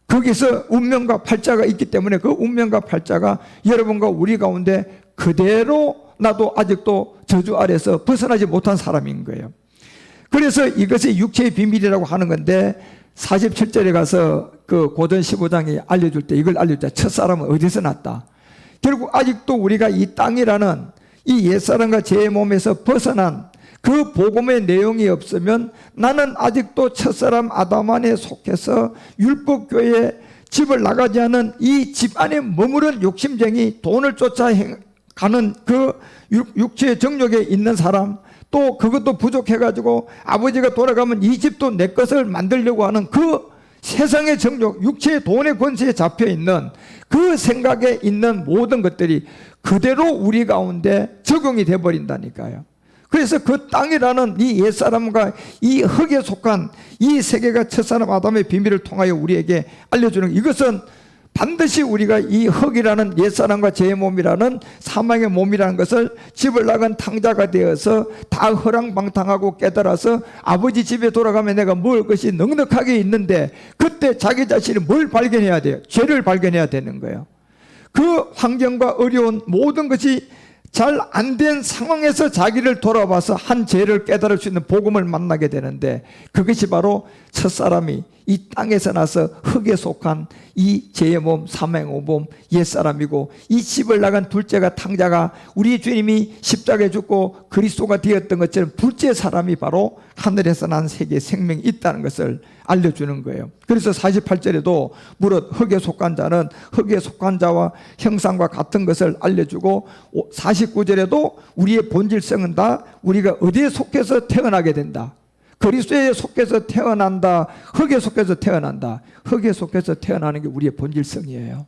거기서 운명과 팔자가 있기 때문에 그 운명과 팔자가 여러분과 우리 가운데 그대로 나도 아직도 저주 아래서 벗어나지 못한 사람인 거예요. 그래서 이것이 육체의 비밀이라고 하는 건데 47절에 가서 그 고전 15장이 알려줄 때 이걸 알려줄 때 첫사람은 어디서 났다. 결국 아직도 우리가 이 땅이라는 이 옛사람과 제 몸에서 벗어난 그 복음의 내용이 없으면 나는 아직도 첫사람 아담 안에 속해서 율법교회에 집을 나가지 않은 이 집 안에 머무른 욕심쟁이, 돈을 쫓아 가는 그 육체의 정욕에 있는 사람, 또 그것도 부족해가지고 아버지가 돌아가면 이 집도 내 것을 만들려고 하는 그 세상의 정욕, 육체의 돈의 권세에 잡혀있는 그 생각에 있는 모든 것들이 그대로 우리 가운데 적용이 돼버린다니까요. 그래서 그 땅이라는 이 옛사람과 이 흙에 속한 이 세계가 첫사람 아담의 비밀을 통하여 우리에게 알려주는, 이것은 반드시 우리가 이 흙이라는 옛사람과 제 몸이라는 사망의 몸이라는 것을 집을 나간 탕자가 되어서 다 허랑방탕하고 깨달아서 아버지 집에 돌아가면 내가 먹을 것이 넉넉하게 있는데, 그때 자기 자신이 뭘 발견해야 돼요? 죄를 발견해야 되는 거예요. 그 환경과 어려운 모든 것이 잘 안 된 상황에서 자기를 돌아봐서 한 죄를 깨달을 수 있는 복음을 만나게 되는데, 그것이 바로 첫사람이 이 땅에서 나서 흙에 속한 이 죄의 몸, 사망의 몸, 옛사람이고, 이 집을 나간 둘째가 탕자가 우리 주님이 십자가에 죽고 그리스도가 되었던 것처럼 둘째 사람이 바로 하늘에서 난 세계의 생명이 있다는 것을 알려주는 거예요. 그래서 48절에도 무릇 흙에 속한 자는 흙에 속한 자와 형상과 같은 것을 알려주고, 49절에도 우리의 본질성은 다 우리가 어디에 속해서 태어나게 된다. 그리스도에 속해서 태어난다. 흙에 속해서 태어난다. 흙에 속해서 태어나는 게 우리의 본질성이에요.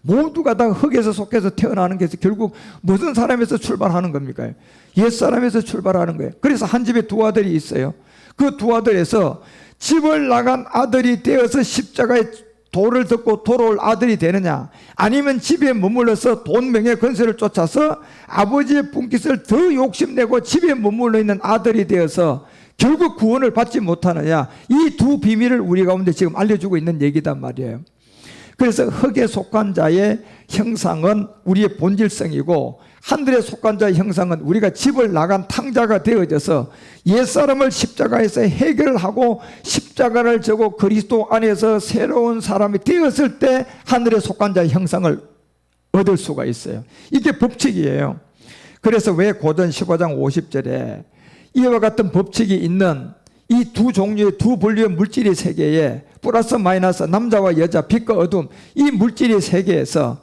모두가 다 흙에서 속해서 태어나는 게 결국 무슨 사람에서 출발하는 겁니까? 옛사람에서 출발하는 거예요. 그래서 한 집에 두 아들이 있어요. 그 두 아들에서 집을 나간 아들이 되어서 십자가에 도를 듣고 돌아올 아들이 되느냐, 아니면 집에 머물러서 돈 명예 권세를 쫓아서 아버지의 분깃을 더 욕심내고 집에 머물러 있는 아들이 되어서 결국 구원을 받지 못하느냐, 이 두 비밀을 우리 가운데 지금 알려주고 있는 얘기단 말이에요. 그래서 흙에 속한 자의 형상은 우리의 본질성이고, 하늘에 속한 자의 형상은 우리가 집을 나간 탕자가 되어져서 옛사람을 십자가에서 해결하고 십자가를 지고 그리스도 안에서 새로운 사람이 되었을 때 하늘에 속한 자의 형상을 얻을 수가 있어요. 이게 법칙이에요. 그래서 왜 고전 15장 50절에 이와 같은 법칙이 있는 이 두 종류의 두 분류의 물질의 세계에 플러스 마이너스, 남자와 여자, 빛과 어둠, 이 물질의 세계에서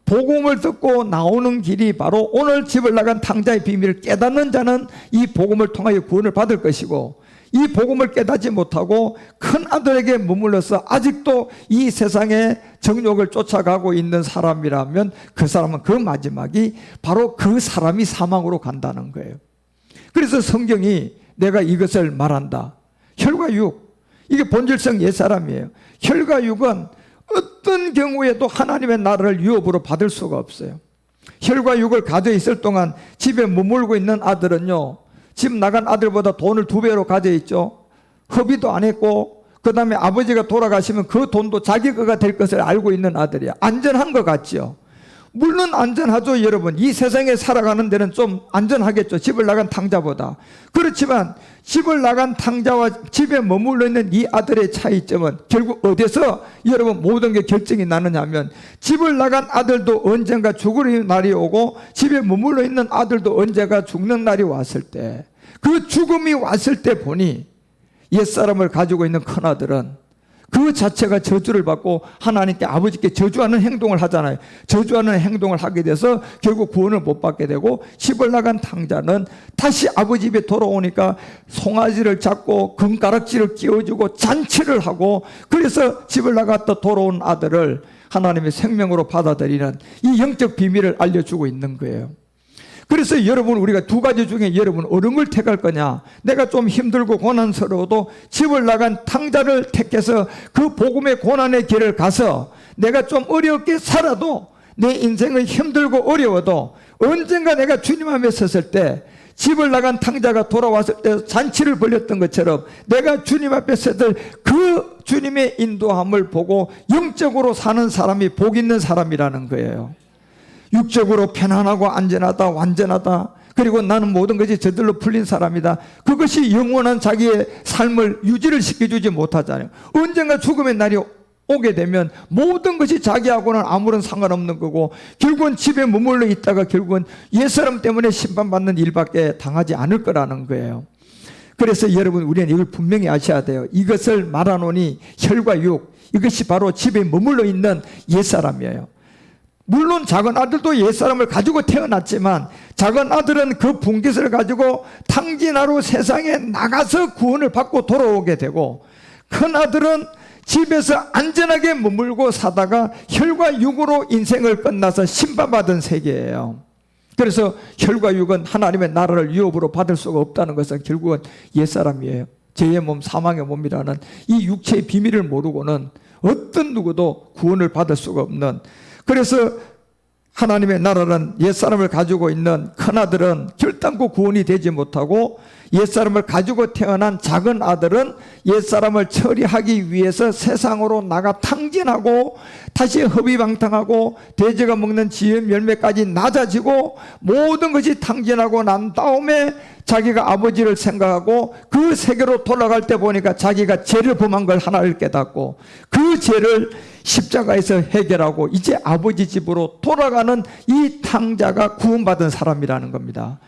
복음을 듣고 나오는 길이 바로 오늘 집을 나간 탕자의 비밀을 깨닫는 자는 이 복음을 통하여 구원을 받을 것이고, 이 복음을 깨닫지 못하고 큰 아들에게 머물러서 아직도 이 세상의 정욕을 쫓아가고 있는 사람이라면 그 사람은 그 마지막이 바로 그 사람이 사망으로 간다는 거예요. 그래서 성경이 내가 이것을 말한다. 혈과 육, 이게 본질성 옛사람이에요. 혈과 육은 어떤 경우에도 하나님의 나라를 유업으로 받을 수가 없어요. 혈과 육을 가져 있을 동안 집에 머물고 있는 아들은요, 집 나간 아들보다 돈을 2배로 가져 있죠. 허비도 안 했고, 그 다음에 아버지가 돌아가시면 그 돈도 자기 거가 될 것을 알고 있는 아들이야. 안전한 것 같죠. 물론 안전하죠, 여러분. 이 세상에 살아가는 데는 좀 안전하겠죠, 집을 나간 탕자보다. 그렇지만 집을 나간 탕자와 집에 머물러 있는 이 아들의 차이점은 결국 어디서 여러분 모든 게 결정이 나느냐 하면, 집을 나간 아들도 언젠가 죽을 날이 오고 집에 머물러 있는 아들도 언젠가 죽는 날이 왔을 때, 그 죽음이 왔을 때 보니 옛사람을 가지고 있는 큰아들은 그 자체가 저주를 받고 하나님께, 아버지께 저주하는 행동을 하잖아요. 저주하는 행동을 하게 돼서 결국 구원을 못 받게 되고, 집을 나간 탕자는 다시 아버지 집에 돌아오니까 송아지를 잡고 금가락지를 끼워주고 잔치를 하고, 그래서 집을 나갔다 돌아온 아들을 하나님의 생명으로 받아들이는 이 영적 비밀을 알려주고 있는 거예요. 그래서 여러분, 우리가 두 가지 중에 여러분 어느 걸 택할 거냐? 내가 좀 힘들고 고난스러워도 집을 나간 탕자를 택해서 그 복음의 고난의 길을 가서 내가 좀 어렵게 살아도, 내 인생은 힘들고 어려워도 언젠가 내가 주님 앞에 섰을 때 집을 나간 탕자가 돌아왔을 때 잔치를 벌였던 것처럼 내가 주님 앞에 서들 그 주님의 인도함을 보고 영적으로 사는 사람이 복 있는 사람이라는 거예요. 육적으로 편안하고 안전하다, 완전하다, 그리고 나는 모든 것이 저절로 풀린 사람이다, 그것이 영원한 자기의 삶을 유지를 시켜주지 못하잖아요. 언젠가 죽음의 날이 오게 되면 모든 것이 자기하고는 아무런 상관없는 거고, 결국은 집에 머물러 있다가 결국은 옛사람 때문에 심판받는 일밖에 당하지 않을 거라는 거예요. 그래서 여러분, 우리는 이걸 분명히 아셔야 돼요. 이것을 말하노니 혈과 육, 이것이 바로 집에 머물러 있는 옛사람이에요. 물론 작은 아들도 옛사람을 가지고 태어났지만 작은 아들은 그 분깃을 가지고 탕진하러 세상에 나가서 구원을 받고 돌아오게 되고, 큰 아들은 집에서 안전하게 머물고 사다가 혈과 육으로 인생을 끝나서 심판받은 세계예요. 그래서 혈과 육은 하나님의 나라를 유업으로 받을 수가 없다는 것은 결국은 옛사람이에요. 죄의 몸, 사망의 몸이라는 이 육체의 비밀을 모르고는 어떤 누구도 구원을 받을 수가 없는, 그래서 하나님의 나라는 옛사람을 가지고 있는 큰아들은 결단코 구원이 되지 못하고, 옛사람을 가지고 태어난 작은 아들은 옛사람을 처리하기 위해서 세상으로 나가 탕진하고 다시 허비방탕하고 돼지가 먹는 지음 열매까지 낮아지고 모든 것이 탕진하고 난 다음에 자기가 아버지를 생각하고 그 세계로 돌아갈 때 보니까 자기가 죄를 범한 걸 하나를 깨닫고 그 죄를 십자가에서 해결하고 이제 아버지 집으로 돌아가는 이 탕자가 구원받은 사람이라는 겁니다.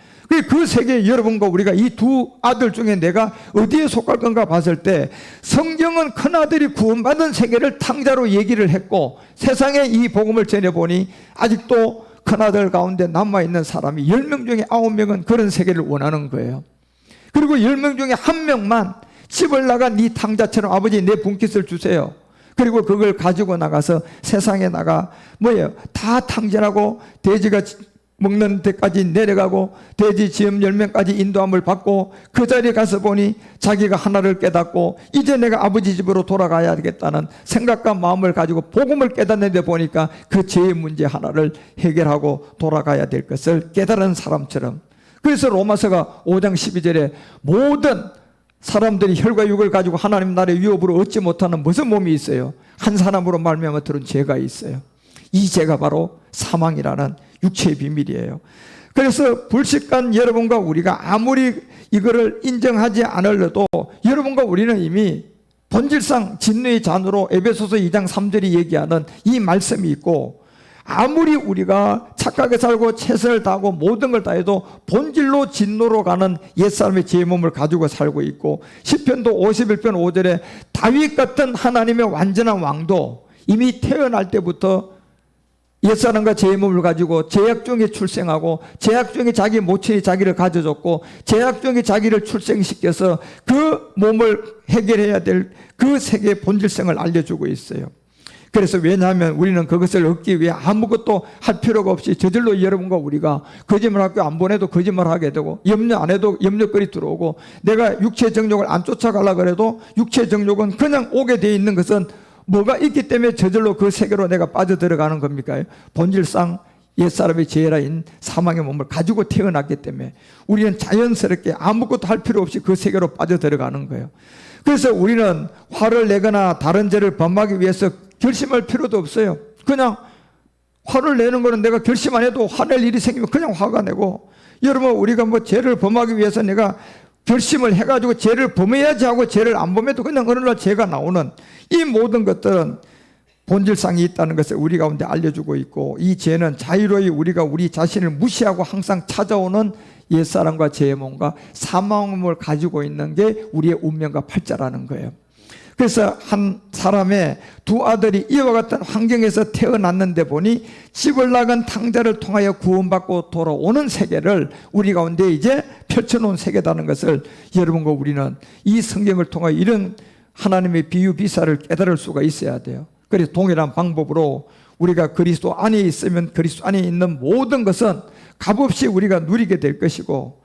그 세계에 여러분과 우리가 이 두 아들 중에 내가 어디에 속할 건가 봤을 때, 성경은 큰아들이 구원받은 세계를 탕자로 얘기를 했고, 세상에 이 복음을 전해보니 아직도 큰아들 가운데 남아있는 사람이 10명 중에 9명은 그런 세계를 원하는 거예요. 그리고 10명 중에 1명만 집을 나간 이 탕자처럼 아버지 내 분깃을 주세요, 그리고 그걸 가지고 나가서 세상에 나가 뭐예요? 다 탕진하고 돼지가 먹는 데까지 내려가고 돼지 지음 열매까지 인도함을 받고 그 자리에 가서 보니 자기가 하나를 깨닫고 이제 내가 아버지 집으로 돌아가야 되겠다는 생각과 마음을 가지고 복음을 깨닫는데 보니까 그 죄의 문제 하나를 해결하고 돌아가야 될 것을 깨달은 사람처럼, 그래서 로마서가 5장 12절에 모든 사람들이 혈과 육을 가지고 하나님 나라의 유업으로 얻지 못하는 무슨 몸이 있어요? 한 사람으로 말미암아 들은 죄가 있어요. 이 죄가 바로 사망이라는 육체의 비밀이에요. 그래서 불식간 여러분과 우리가 아무리 이거를 인정하지 않으려도 여러분과 우리는 이미 본질상 진노의 잔으로 에베소서 2장 3절이 얘기하는 이 말씀이 있고, 아무리 우리가 착하게 살고 최선을 다하고 모든 걸 다해도 본질로 진노로 가는 옛사람의 죄의 몸을 가지고 살고 있고, 시편도 51편 5절에 다윗 같은 하나님의 완전한 왕도 이미 태어날 때부터 옛사람과 죄의 몸을 가지고 죄악 중에 출생하고 죄악 중에 자기 모친이 자기를 가져줬고 죄악 중에 자기를 출생시켜서 그 몸을 해결해야 될 그 세계의 본질성을 알려주고 있어요. 그래서 왜냐하면 우리는 그것을 얻기 위해 아무것도 할 필요가 없이 저절로 여러분과 우리가 거짓말 학교 안 보내도 거짓말하게 되고 염려 안 해도 염려거리 들어오고, 내가 육체 정욕을 안 쫓아가려고 해도 육체 정욕은 그냥 오게 돼 있는 것은 뭐가 있기 때문에 저절로 그 세계로 내가 빠져들어가는 겁니까? 본질상 옛사람의 죄라인 사망의 몸을 가지고 태어났기 때문에 우리는 자연스럽게 아무것도 할 필요 없이 그 세계로 빠져들어가는 거예요. 그래서 우리는 화를 내거나 다른 죄를 범하기 위해서 결심할 필요도 없어요. 그냥 화를 내는 거는 내가 결심 안 해도 화낼 일이 생기면 그냥 화가 내고, 여러분 우리가 뭐 죄를 범하기 위해서 내가 결심을 해가지고 죄를 범해야지 하고 죄를 안 범해도 그냥 어느 날 죄가 나오는 이 모든 것들은 본질상이 있다는 것을 우리 가운데 알려주고 있고, 이 죄는 자유로이 우리가 우리 자신을 무시하고 항상 찾아오는 옛사람과 죄의 몸과 사망의 몸을 가지고 있는 게 우리의 운명과 팔자라는 거예요. 그래서 한 사람의 두 아들이 이와 같은 환경에서 태어났는데 보니 집을 나간 탕자를 통하여 구원받고 돌아오는 세계를 우리 가운데 이제 펼쳐놓은 세계다는 것을 여러분과 우리는 이 성경을 통하여 이런 하나님의 비유 비사를 깨달을 수가 있어야 돼요. 그래서 동일한 방법으로 우리가 그리스도 안에 있으면 그리스도 안에 있는 모든 것은 값없이 우리가 누리게 될 것이고,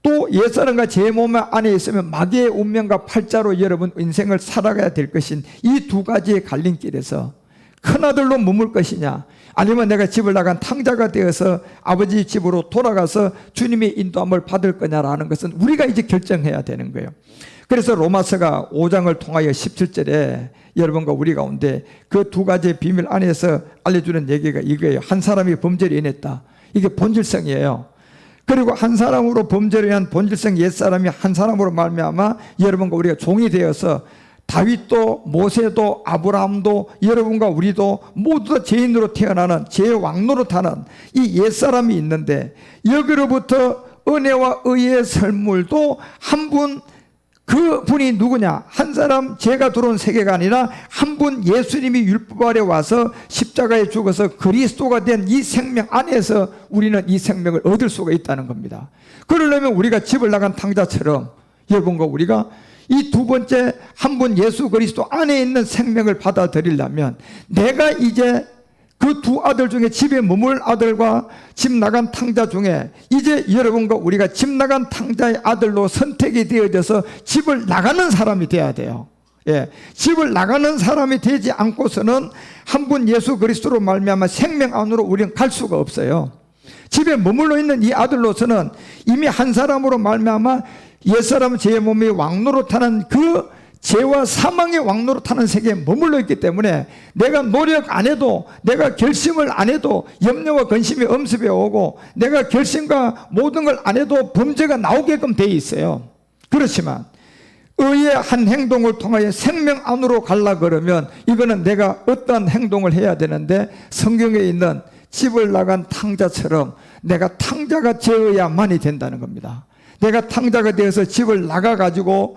또 옛사람과 제 몸 안에 있으면 마귀의 운명과 팔자로 여러분 인생을 살아가야 될 것인 이 두 가지의 갈림길에서 큰아들로 머물 것이냐 아니면 내가 집을 나간 탕자가 되어서 아버지 집으로 돌아가서 주님의 인도함을 받을 거냐라는 것은 우리가 이제 결정해야 되는 거예요. 그래서 로마서가 5장을 통하여 17절에 여러분과 우리 가운데 그 두 가지의 비밀 안에서 알려주는 얘기가 이거예요. 한 사람이 범죄를 인했다. 이게 본질성이에요. 그리고 한 사람으로 범죄를 위한 본질성 옛사람이 한 사람으로 말미암아 여러분과 우리가 종이 되어서 다윗도 모세도 아브라함도 여러분과 우리도 모두 다 죄인으로 태어나는 죄의 왕노릇하는 이 옛사람이 있는데, 여기로부터 은혜와 의의 선물도 한 분, 그 분이 누구냐? 한 사람 죄가 들어온 세계가 아니라 한 분 예수님이 율법 아래 와서 십자가에 죽어서 그리스도가 된 이 생명 안에서 우리는 이 생명을 얻을 수가 있다는 겁니다. 그러려면 우리가 집을 나간 탕자처럼 여러분과 우리가 이 두 번째 한 분 예수 그리스도 안에 있는 생명을 받아들이려면 내가 이제 그 두 아들 중에 집에 머물 아들과 집 나간 탕자 중에 이제 여러분과 우리가 집 나간 탕자의 아들로 선택이 되어져서 집을 나가는 사람이 돼야 돼요. 예, 집을 나가는 사람이 되지 않고서는 한 분 예수 그리스도로 말미암아 생명 안으로 우리는 갈 수가 없어요. 집에 머물러 있는 이 아들로서는 이미 한 사람으로 말미암아 옛사람 죄의 몸이 왕노릇하는 그 죄와 사망의 왕노릇하는 세계에 머물러 있기 때문에 내가 노력 안 해도, 내가 결심을 안 해도 염려와 근심이 엄습해 오고, 내가 결심과 모든 걸 안 해도 범죄가 나오게끔 돼 있어요. 그렇지만 의의 한 행동을 통하여 생명 안으로 가려 그러면 이거는 내가 어떤 행동을 해야 되는데, 성경에 있는 집을 나간 탕자처럼 내가 탕자가 되어야만이 된다는 겁니다. 내가 탕자가 되어서 집을 나가가지고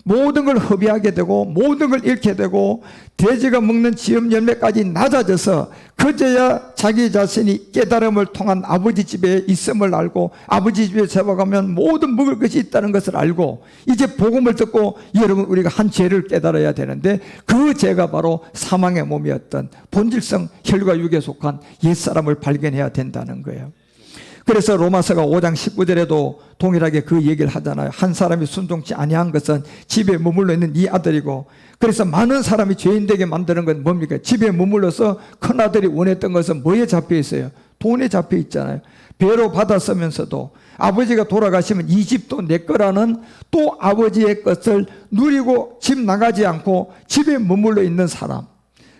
모든 걸 허비하게 되고 모든 걸 잃게 되고 돼지가 먹는 지음 열매까지 낮아져서 그제야 자기 자신이 깨달음을 통한 아버지 집에 있음을 알고, 아버지 집에 잡아가면 모든 먹을 것이 있다는 것을 알고, 이제 복음을 듣고 여러분 우리가 한 죄를 깨달아야 되는데, 그 죄가 바로 사망의 몸이었던 본질성 혈과 육에 속한 옛사람을 발견해야 된다는 거예요. 그래서 로마서가 5장 19절에도 동일하게 그 얘기를 하잖아요. 한 사람이 순종치 아니한 것은 집에 머물러 있는 이 아들이고, 그래서 많은 사람이 죄인 되게 만드는 건 뭡니까? 집에 머물러서 큰아들이 원했던 것은 뭐에 잡혀 있어요? 돈에 잡혀 있잖아요. 배로 받았으면서도 아버지가 돌아가시면 이 집도 내 거라는 또 아버지의 것을 누리고 집 나가지 않고 집에 머물러 있는 사람.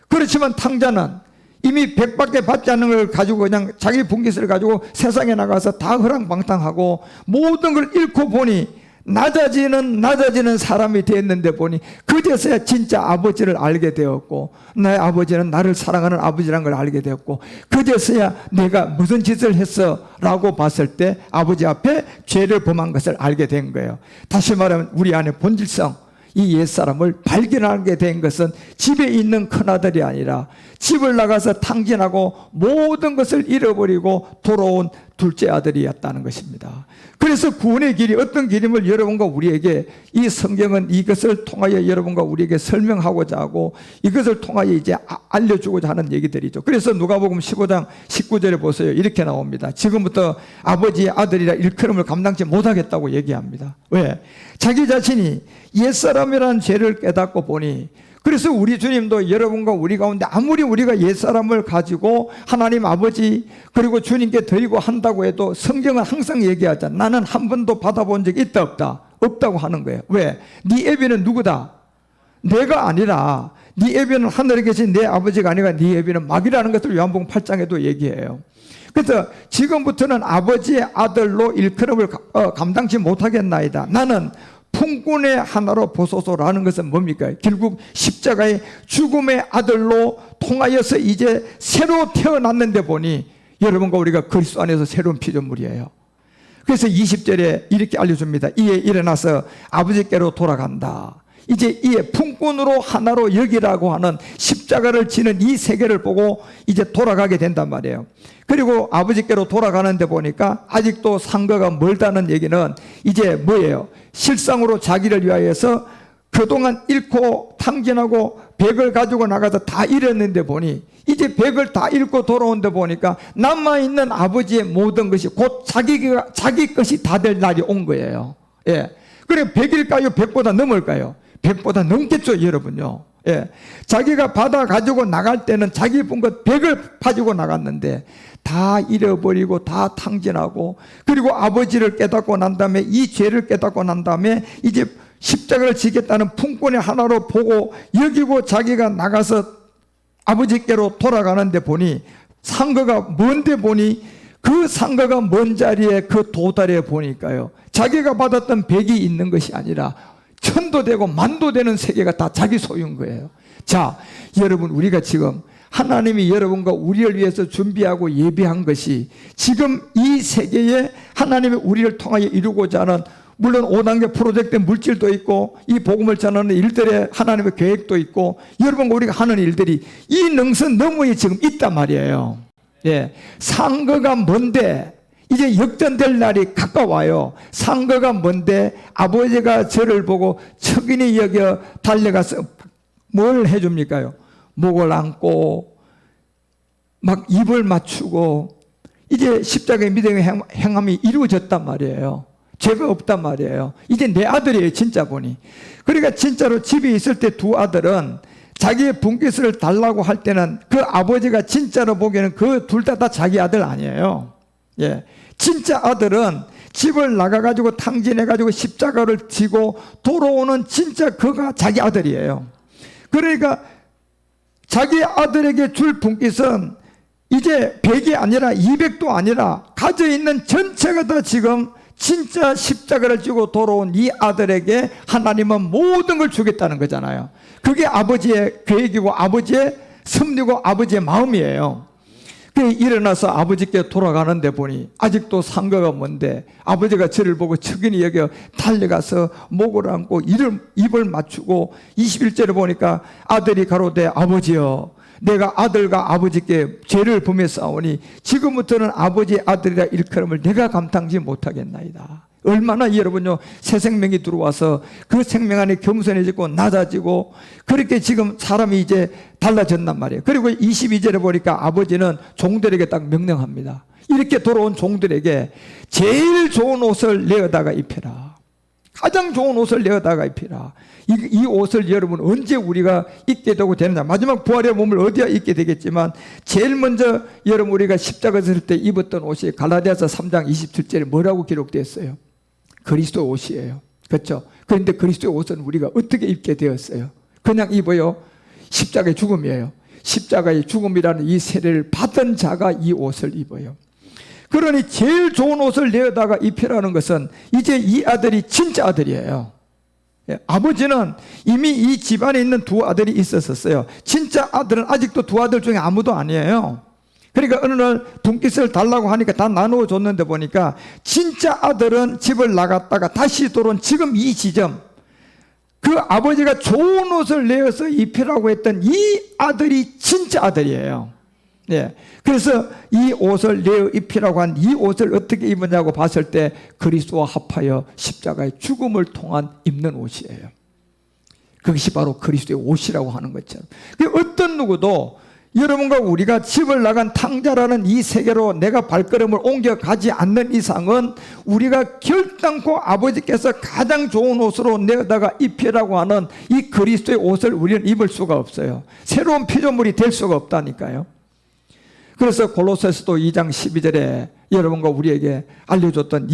그렇지만 탕자는 이미 100밖에 받지 않는 걸 가지고 그냥 자기 분깃을 가지고 세상에 나가서 다 허랑방탕하고 모든 걸 잃고 보니 낮아지는 사람이 됐는데 보니 그제서야 진짜 아버지를 알게 되었고, 나의 아버지는 나를 사랑하는 아버지라는 걸 알게 되었고, 그제서야 내가 무슨 짓을 했어 라고 봤을 때 아버지 앞에 죄를 범한 것을 알게 된 거예요. 다시 말하면 우리 안에 본질성, 이 옛사람을 발견하게 된 것은 집에 있는 큰아들이 아니라 집을 나가서 탕진하고 모든 것을 잃어버리고 돌아온 둘째 아들이었다는 것입니다. 그래서 구원의 길이 어떤 길임을 여러분과 우리에게 이 성경은 이것을 통하여 여러분과 우리에게 설명하고자 하고, 이것을 통하여 이제 알려주고자 하는 얘기들이죠. 그래서 누가복음 15장 19절에 보세요. 이렇게 나옵니다. 지금부터 아버지의 아들이라 일컬음을 감당치 못하겠다고 얘기합니다. 왜? 자기 자신이 옛사람이라는 죄를 깨닫고 보니, 그래서 우리 주님도 여러분과 우리 가운데 아무리 우리가 옛사람을 가지고 하나님 아버지 그리고 주님께 드리고 한다고 해도 성경은 항상 얘기하잖아. 나는 한 번도 받아본 적이 있다 없다? 없다고 하는 거예요. 왜? 네 애비는 누구다? 내가 아니라 네 애비는 하늘에 계신 내 아버지가 아니라 네 애비는 마귀라는 것을 요한복음 8장에도 얘기해요. 그래서 지금부터는 아버지의 아들로 일컬음을 감당치 못하겠나이다. 나는 풍군의 하나로 보소서라는 것은 뭡니까? 결국 십자가의 죽음의 아들로 통하여서 이제 새로 태어났는데 보니 여러분과 우리가 그리스도 안에서 새로운 피조물이에요. 그래서 20절에 이렇게 알려줍니다. 이에 일어나서 아버지께로 돌아간다. 이제 이에 풍군으로 하나로 여기라고 하는 십자가를 지는 이 세계를 보고 이제 돌아가게 된단 말이에요. 그리고 아버지께로 돌아가는데 보니까 아직도 상거가 멀다는 얘기는 이제 뭐예요? 실상으로 자기를 위하여서 그동안 잃고 탕진하고 백을 가지고 나가서 다 잃었는데 보니 이제 백을 다 잃고 돌아온데 보니까 남아있는 아버지의 모든 것이 곧 자기 것이 다 될 날이 온 거예요. 예. 그래 100일까요? 100보다 넘을까요? 100보다 넘겠죠, 여러분요. 예. 자기가 받아 가지고 나갈 때는 자기 본 것 100을 가지고 나갔는데 다 잃어버리고 다 탕진하고, 그리고 아버지를 깨닫고 난 다음에, 이 죄를 깨닫고 난 다음에 이제 십자가를 지겠다는 품권의 하나로 보고 여기고 자기가 나가서 아버지께로 돌아가는데 보니 상거가 먼데 보니, 그 상거가 먼 자리에 그 도달에 보니까요, 자기가 받았던 백이 있는 것이 아니라 천도 되고 만도 되는 세계가 다 자기 소유인 거예요. 자, 여러분, 우리가 지금 하나님이 여러분과 우리를 위해서 준비하고 예비한 것이 지금 이 세계에 하나님이 우리를 통하여 이루고자 하는, 물론 5단계 프로젝트 물질도 있고 이 복음을 전하는 일들의 하나님의 계획도 있고 여러분과 우리가 하는 일들이 이 능선 너머에 지금 있단 말이에요. 예, 상거가 뭔데 이제 역전될 날이 가까워요. 상거가 뭔데 아버지가 저를 보고 척인이 여겨 달려가서 뭘 해줍니까요? 목을 안고 막 입을 맞추고, 이제 십자가의 믿음의 행함이 이루어졌단 말이에요. 죄가 없단 말이에요. 이제 내 아들이에요, 진짜 보니. 그러니까 진짜로 집에 있을 때 두 아들은 자기의 분깃을 달라고 할 때는 그 아버지가 진짜로 보기에는 그 둘 다 자기 아들 아니에요. 예, 진짜 아들은 집을 나가가지고 탕진해가지고 십자가를 지고 돌아오는 진짜 그가 자기 아들이에요. 그러니까 자기 아들에게 줄 분깃은 이제 100이 아니라 200도 아니라 가져있는 전체가 다 지금 진짜 십자가를 지고 돌아온 이 아들에게 하나님은 모든 걸 주겠다는 거잖아요. 그게 아버지의 계획이고 아버지의 섭리고 아버지의 마음이에요. 일어나서 아버지께 돌아가는데 보니 아직도 상거가 뭔데 아버지가 저를 보고 척인이 여겨 달려가서 목을 안고 입을 맞추고 21절에 보니까 아들이 가로되 아버지여, 내가 아들과 아버지께 죄를 범해 싸우니 지금부터는 아버지의 아들이라 일컬음을 내가 감당지 못하겠나이다. 얼마나 여러분요, 새 생명이 들어와서 그 생명 안에 겸손해지고 낮아지고 그렇게 지금 사람이 이제 달라졌단 말이에요. 그리고 22절에 보니까 아버지는 종들에게 딱 명령합니다. 이렇게 돌아온 종들에게 제일 좋은 옷을 내어다가 입혀라. 가장 좋은 옷을 내어다가 입히라. 이 옷을 여러분 언제 우리가 입게 되고 되느냐. 마지막 부활의 몸을 어디야 입게 되겠지만 제일 먼저 여러분 우리가 십자가 졌을 때 입었던 옷이 갈라디아서 3장 27절에 뭐라고 기록되어 있어요? 그리스도 옷이에요. 그렇죠? 그런데 그리스도의 옷은 우리가 어떻게 입게 되었어요? 그냥 입어요? 십자가의 죽음이에요. 십자가의 죽음이라는 이 세례를 받은 자가 이 옷을 입어요. 그러니 제일 좋은 옷을 내어다가 입히라는 것은 이제 이 아들이 진짜 아들이에요. 아버지는 이미 이 집안에 있는 두 아들이 있었어요. 진짜 아들은 아직도 두 아들 중에 아무도 아니에요. 그러니까 어느 날 분깃을 달라고 하니까 다 나누어 줬는데 보니까 진짜 아들은 집을 나갔다가 다시 들어온 지금 이 지점, 그 아버지가 좋은 옷을 내어서 입히라고 했던 이 아들이 진짜 아들이에요. 예. 그래서 이 옷을 내어 입히라고 한 이 옷을 어떻게 입었냐고 봤을 때 그리스도와 합하여 십자가의 죽음을 통한 입는 옷이에요. 그것이 바로 그리스도의 옷이라고 하는 것처럼. 어떤 누구도 여러분과 우리가 집을 나간 탕자라는 이 세계로 내가 발걸음을 옮겨가지 않는 이상은 우리가 결단코 아버지께서 가장 좋은 옷으로 내어다가 입히라고 하는 이 그리스도의 옷을 우리는 입을 수가 없어요. 새로운 피조물이 될 수가 없다니까요. 그래서 골로새서도 2장 12절에 여러분과 우리에게 알려줬던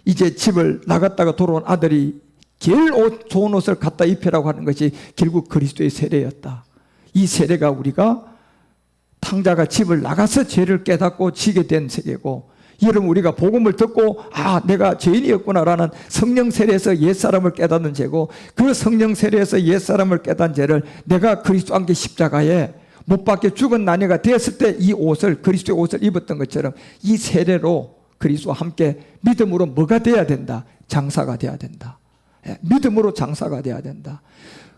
이제 집을 나갔다가 돌아온 아들이 제일 좋은 옷을 갖다 입히라고 하는 것이 결국 그리스도의 세례였다. 이 세례가 우리가 탕자가 집을 나가서 죄를 깨닫고 지게 된 세계고, 여러분 우리가 복음을 듣고 내가 죄인이었구나라는 성령 세례에서 옛사람을 깨닫는 죄고, 그 성령 세례에서 옛사람을 깨닫는 죄를 내가 그리스도 안개 십자가에 못 박혀 죽은 나니가 되었을 때 이 옷을, 그리스도의 옷을 입었던 것처럼 이 세례로 그리스도와 함께 믿음으로 뭐가 돼야 된다? 장사가 돼야 된다. 믿음으로 장사가 돼야 된다.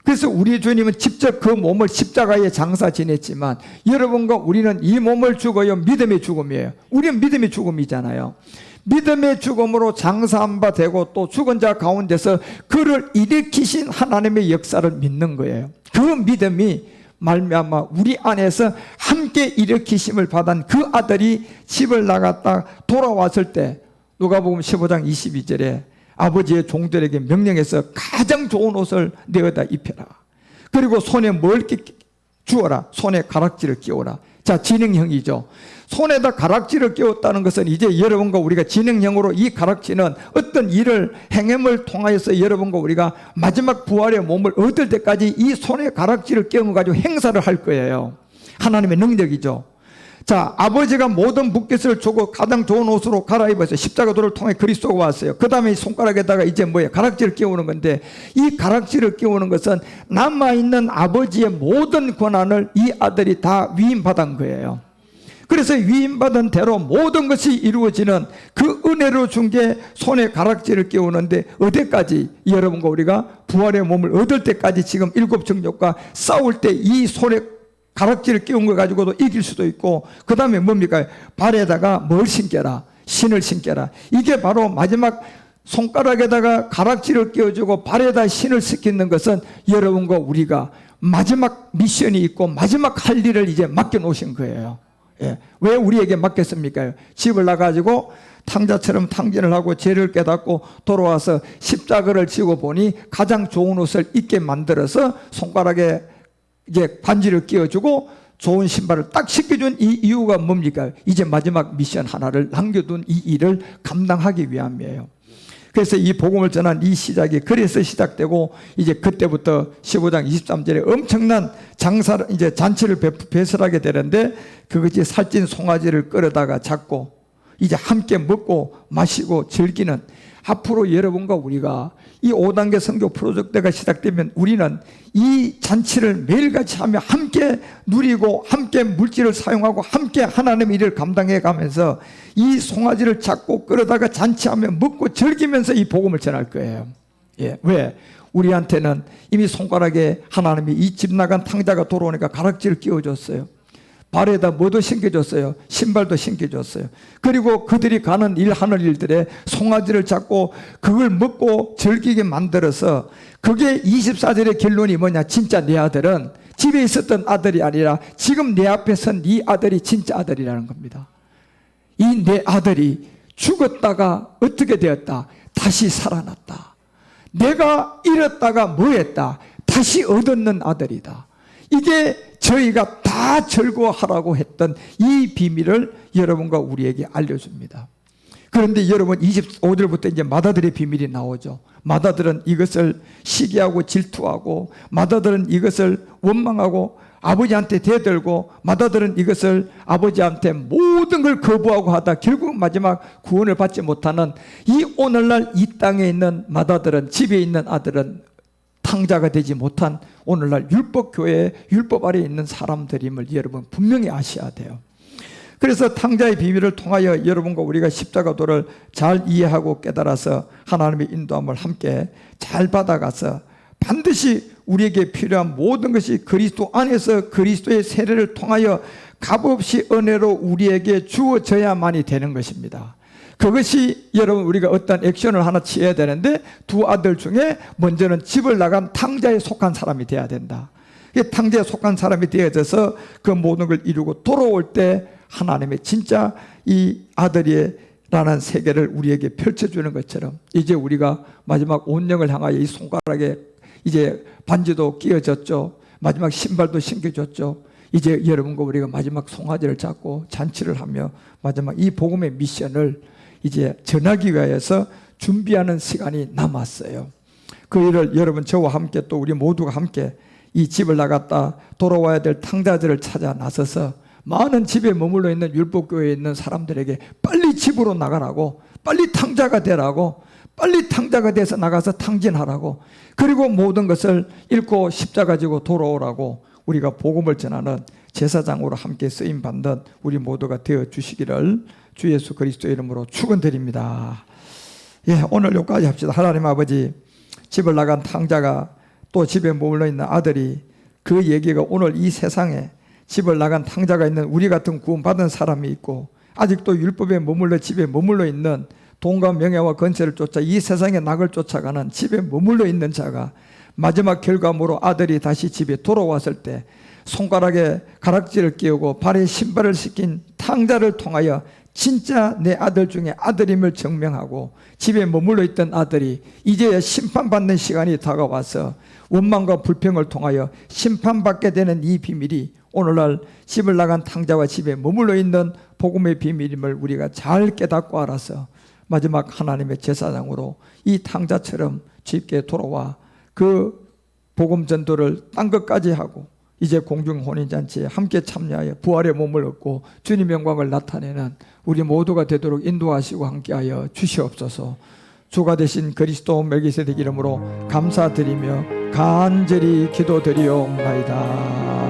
그래서 우리 주님은 직접 그 몸을 십자가에 장사 지냈지만 여러분과 우리는 이 몸을 죽어요. 믿음의 죽음이에요. 우리는 믿음의 죽음이잖아요. 믿음의 죽음으로 장사한 바 되고 또 죽은 자 가운데서 그를 일으키신 하나님의 역사를 믿는 거예요. 그 믿음이 말미암아 우리 안에서 함께 일으키심을 받은 그 아들이 집을 나갔다 돌아왔을 때 누가복음 15장 22절에 아버지의 종들에게 명령해서 가장 좋은 옷을 내어다 입혀라. 그리고 손에 뭘 주어라? 손에 가락지를 끼워라. 자, 진행형이죠. 손에다 가락지를 끼웠다는 것은 이제 여러분과 우리가 진행형으로 이 가락지는 어떤 일을 행함을 통하여서 여러분과 우리가 마지막 부활의 몸을 얻을 때까지 이 손에 가락지를 끼워 가지고 행사를 할 거예요. 하나님의 능력이죠. 자, 아버지가 모든 붓깃을 주고 가장 좋은 옷으로 갈아입어서 십자가도를 통해 그리스도가 왔어요. 그 다음에 손가락에다가 이제 뭐예요? 가락지를 끼우는 건데, 이 가락지를 끼우는 것은 남아있는 아버지의 모든 권한을 이 아들이 다 위임받은 거예요. 그래서 위임받은 대로 모든 것이 이루어지는 그 은혜로 준 게 손에 가락지를 끼우는데, 어디까지? 여러분과 우리가 부활의 몸을 얻을 때까지 지금 일곱 정욕과 싸울 때 이 손에 가락지를 끼운 거 가지고도 이길 수도 있고, 그 다음에 뭡니까? 발에다가 뭘 신겨라? 신을 신겨라. 이게 바로 마지막 손가락에다가 가락지를 끼워주고 발에다 신을 신기는 것은 여러분과 우리가 마지막 미션이 있고 마지막 할 일을 이제 맡겨놓으신 거예요. 예. 왜 우리에게 맡겼습니까? 집을 나가지고 탕자처럼 탕진을 하고 죄를 깨닫고 돌아와서 십자가를 지고 보니 가장 좋은 옷을 입게 만들어서 손가락에 이제 반지를 끼워주고 좋은 신발을 딱 신겨준 이 이유가 뭡니까? 이제 마지막 미션 하나를 남겨둔 이 일을 감당하기 위함이에요. 그래서 이 복음을 전한 이 시작이 그래서 시작되고, 이제 그때부터 15장 23절에 엄청난 장사를 이제 잔치를 배설하게 되는데, 그것이 살찐 송아지를 끌어다가 잡고 이제 함께 먹고 마시고 즐기는, 앞으로 여러분과 우리가 이 5단계 선교 프로젝트가 시작되면 우리는 이 잔치를 매일같이 하며 함께 누리고 함께 물질을 사용하고 함께 하나님의 일을 감당해 가면서 이 송아지를 잡고 끌어다가 잔치하며 먹고 즐기면서 이 복음을 전할 거예요. 예. 왜? 우리한테는 이미 손가락에 하나님이 이 집 나간 탕자가 돌아오니까 가락지를 끼워줬어요. 발에다 뭐도 신겨줬어요. 신발도 신겨줬어요. 그리고 그들이 가는 일 하는 일들에 송아지를 잡고 그걸 먹고 즐기게 만들어서, 그게 24절의 결론이 뭐냐? 진짜 내 아들은 집에 있었던 아들이 아니라 지금 내 앞에 선 이 아들이 진짜 아들이라는 겁니다. 이 내 아들이 죽었다가 어떻게 되었다? 다시 살아났다. 내가 잃었다가 뭐했다? 다시 얻었는 아들이다. 이게 저희가 다 즐거워하라고 했던 이 비밀을 여러분과 우리에게 알려줍니다. 그런데 여러분 25절부터 이제 마다들의 비밀이 나오죠. 마다들은 이것을 시기하고 질투하고, 마다들은 이것을 원망하고 아버지한테 대들고, 마다들은 이것을 아버지한테 모든 걸 거부하고 하다 결국 마지막 구원을 받지 못하는 이 오늘날 이 땅에 있는 마다들은, 집에 있는 아들은 탕자가 되지 못한 오늘날 율법교회에 율법 아래에 있는 사람들임을 여러분 분명히 아셔야 돼요. 그래서 탕자의 비밀을 통하여 여러분과 우리가 십자가도를 잘 이해하고 깨달아서 하나님의 인도함을 함께 잘 받아가서 반드시 우리에게 필요한 모든 것이 그리스도 안에서 그리스도의 세례를 통하여 값없이 은혜로 우리에게 주어져야만이 되는 것입니다. 그것이 여러분 우리가 어떤 액션을 하나 취해야 되는데, 두 아들 중에 먼저는 집을 나간 탕자에 속한 사람이 돼야 된다. 탕자에 속한 사람이 되어져서 그 모든 걸 이루고 돌아올 때 하나님의 진짜 이 아들이라는 세계를 우리에게 펼쳐주는 것처럼, 이제 우리가 마지막 온영을 향하여 이 손가락에 이제 반지도 끼워졌죠. 마지막 신발도 신겨줬죠. 이제 여러분과 우리가 마지막 송아지를 잡고 잔치를 하며 마지막 이 복음의 미션을 이제 전하기 위해서 준비하는 시간이 남았어요. 그 일을 여러분 저와 함께 또 우리 모두가 함께 이 집을 나갔다 돌아와야 될 탕자들을 찾아 나서서 많은 집에 머물러 있는 율법교회에 있는 사람들에게 빨리 집으로 나가라고, 빨리 탕자가 되라고, 빨리 탕자가 돼서 나가서 탕진하라고, 그리고 모든 것을 잃고 십자가 지고 돌아오라고 우리가 복음을 전하는 제사장으로 함께 쓰임받는 우리 모두가 되어 주시기를 주 예수 그리스도의 이름으로 축원드립니다. 예, 오늘 여기까지 합시다. 하나님 아버지, 집을 나간 탕자가 또 집에 머물러 있는 아들이, 그 얘기가 오늘 이 세상에 집을 나간 탕자가 있는 우리 같은 구원받은 사람이 있고, 아직도 율법에 머물러 집에 머물러 있는 돈과 명예와 건세를 쫓아 이 세상의 낙을 쫓아가는 집에 머물러 있는 자가 마지막 결과물로 아들이 다시 집에 돌아왔을 때 손가락에 가락지를 끼우고 발에 신발을 신긴 탕자를 통하여 진짜 내 아들 중에 아들임을 증명하고, 집에 머물러 있던 아들이 이제야 심판받는 시간이 다가와서 원망과 불평을 통하여 심판받게 되는 이 비밀이 오늘날 집을 나간 탕자와 집에 머물러 있는 복음의 비밀임을 우리가 잘 깨닫고 알아서 마지막 하나님의 제사장으로 이 탕자처럼 집게 돌아와 그 복음 전도를 딴 것까지 하고 이제 공중 혼인잔치에 함께 참여하여 부활의 몸을 얻고 주님의 영광을 나타내는 우리 모두가 되도록 인도하시고 함께하여 주시옵소서. 주가 되신 그리스도 멜기세덱 이름으로 감사드리며 간절히 기도드리옵나이다.